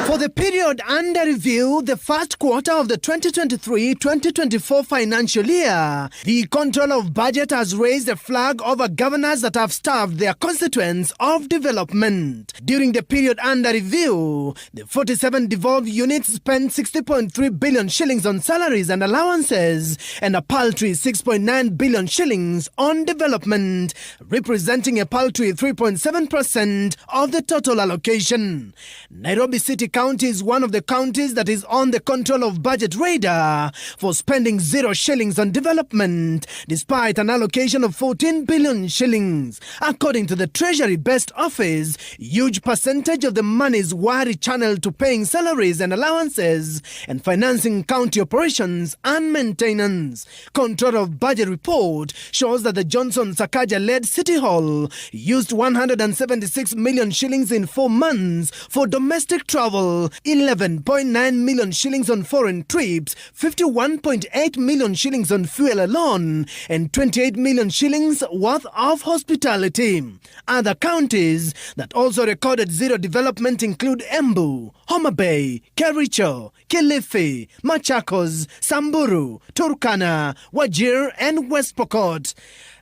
For the period under review, the first quarter of the 2023-2024 financial year, the Controller of Budget has raised a flag over governors that have starved their constituents of development. During the period under review, the 47 devolved units spent 60.3 billion shillings on salaries and allowances and a paltry 6.9 billion shillings on development, representing a paltry 3.7% of the total allocation. Nairobi City Council County is one of the counties that is on the control of budget radar for spending 0 shillings on development, despite an allocation of 14 billion shillings. According to the Treasury Best Office, huge percentage of the monies were channeled to paying salaries and allowances and financing county operations and maintenance. Control of Budget report shows that the Johnson Sakaja-led City Hall used 176 million shillings in 4 months for domestic travel, 11.9 million shillings on foreign trips, 51.8 million shillings on fuel alone, and 28 million shillings worth of hospitality. Other counties that also recorded zero development include Embu, Homa Bay, Kericho, Kilifi, Machakos, Samburu, Turkana, Wajir, and West Pokot.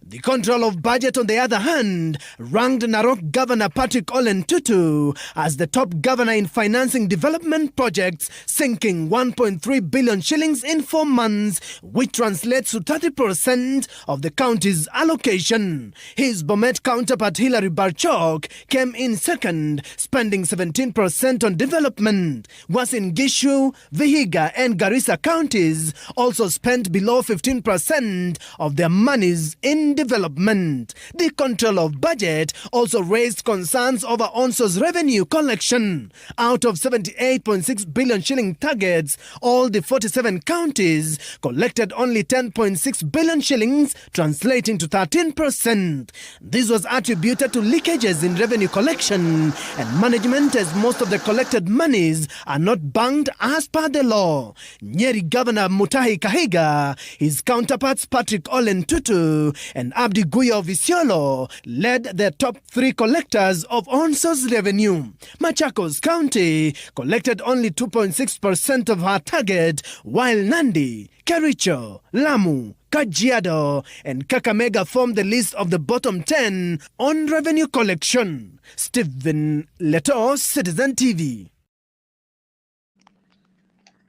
The Control of Budget, on the other hand, ranked Narok Governor Patrick Olen Tutu as the top governor in financing development projects, sinking 1.3 billion shillings in 4 months, which translates to 30% of the county's allocation. His Bomet counterpart Hilary Barchok came in second, spending 17% on development. Uasin Gishu, Vihiga, and Garissa counties also spent below 15% of their monies in development. The Control of Budget also raised concerns over ONSO's revenue collection. Out of 78.6 billion shilling targets, all the 47 counties collected only 10.6 billion shillings, translating to 13%. This was attributed to leakages in revenue collection and management, as most of the collected monies are not banked as per the law. Nyeri Governor Mutahi Kahiga, his counterparts Patrick Olen Tutu and Abdi Guya of Isiolo led the top 3 collectors of ONSO's revenue. Machakos County collected only 2.6% of her target, while Nandi, Kericho, Lamu, Kajiado, and Kakamega formed the list of the bottom 10 on revenue collection. Stephen Leto, Citizen TV.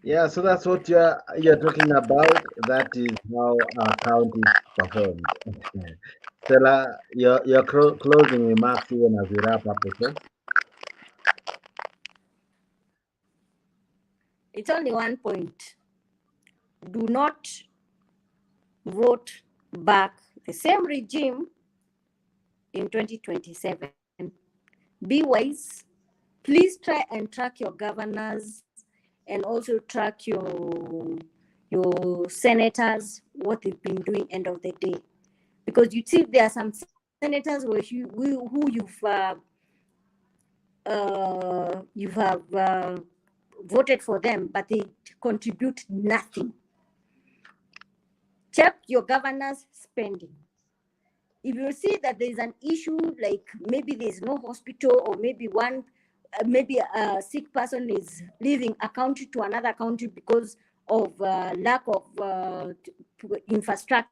Yeah, so that's what you're talking about. That is how our county performed. Stella, your closing remarks even as we wrap up the show. It's only one point. Do not vote back the same regime in 2027. Be wise. Please try and track your governors and also track your senators, what they've been doing end of the day. Because you see there are some senators who you have voted for them, but they contribute nothing. Check your governors' spending. If you see that there is an issue, like maybe there is no hospital, or maybe maybe a sick person is leaving a country to another country because of lack of infrastructure,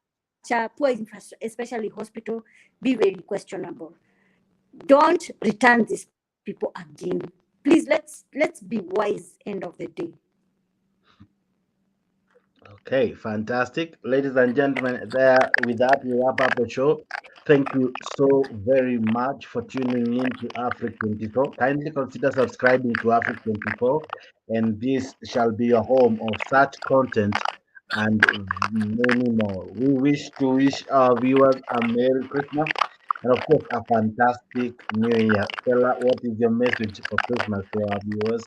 especially hospital, be very questionable. Don't return these people again. Please, let's be wise end of the day. Okay, fantastic. Ladies and gentlemen, with that, we wrap up the show. Thank you so very much for tuning in to Africa 24. Kindly consider subscribing to Africa 24, and this shall be your home of such content and many more. We wish our viewers a Merry Christmas and, of course, a fantastic New Year. Stella, what is your message for Christmas to our viewers?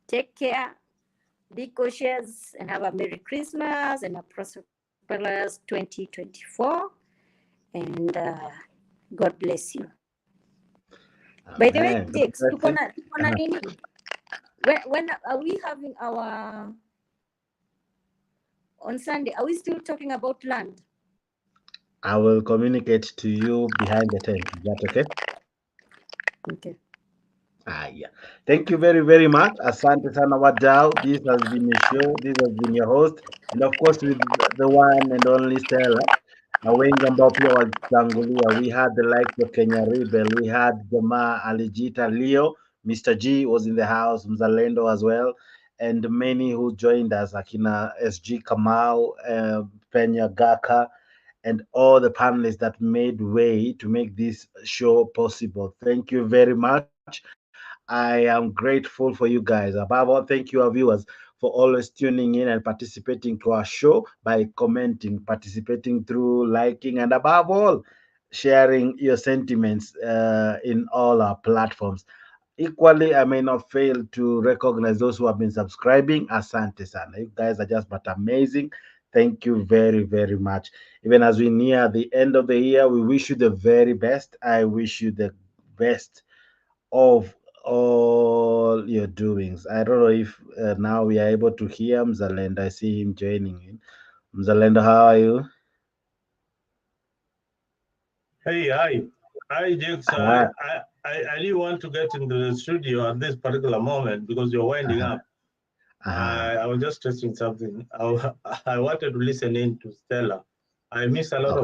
Take care, be cautious, and have a Merry Christmas and a prosperous 2024. And God bless you. Amen. By the way, Jakes, when are we having our on Sunday? Are we still talking about land? I will communicate to you behind the tent. Is that okay? Okay. Yeah. Thank you very, very much. Asante sana wadau. This has been your show. This has been your host. And of course, with the one and only Stella. Wengi ambao pia walitangulia. We had the likes of Kenya Rebel. We had Jamaa Alijita Leo. Mr. G was in the house. Mzalendo as well. And many who joined us. Akina SG Kamau, Penya Gaka, and all the panelists that made way to make this show possible. Thank you very much. I am grateful for you guys. Above all, thank you, our viewers, for always tuning in and participating to our show by commenting, participating through liking, and above all, sharing your sentiments in all our platforms. Equally, I may not fail to recognize those who have been subscribing. Asante sana. You guys are just but amazing. Thank you very, very much. Even as we near the end of the year, we wish you the very best. I wish you the best of all your doings. I don't know if now we are able to hear Mzalendo. I see him joining in. Mzalendo, how are you? Hey, hi. Hi, Jakes. Hi. I didn't want to get into the studio at this particular moment because you're winding up. I was just testing something. I wanted to listen in to Stella. I miss a lot of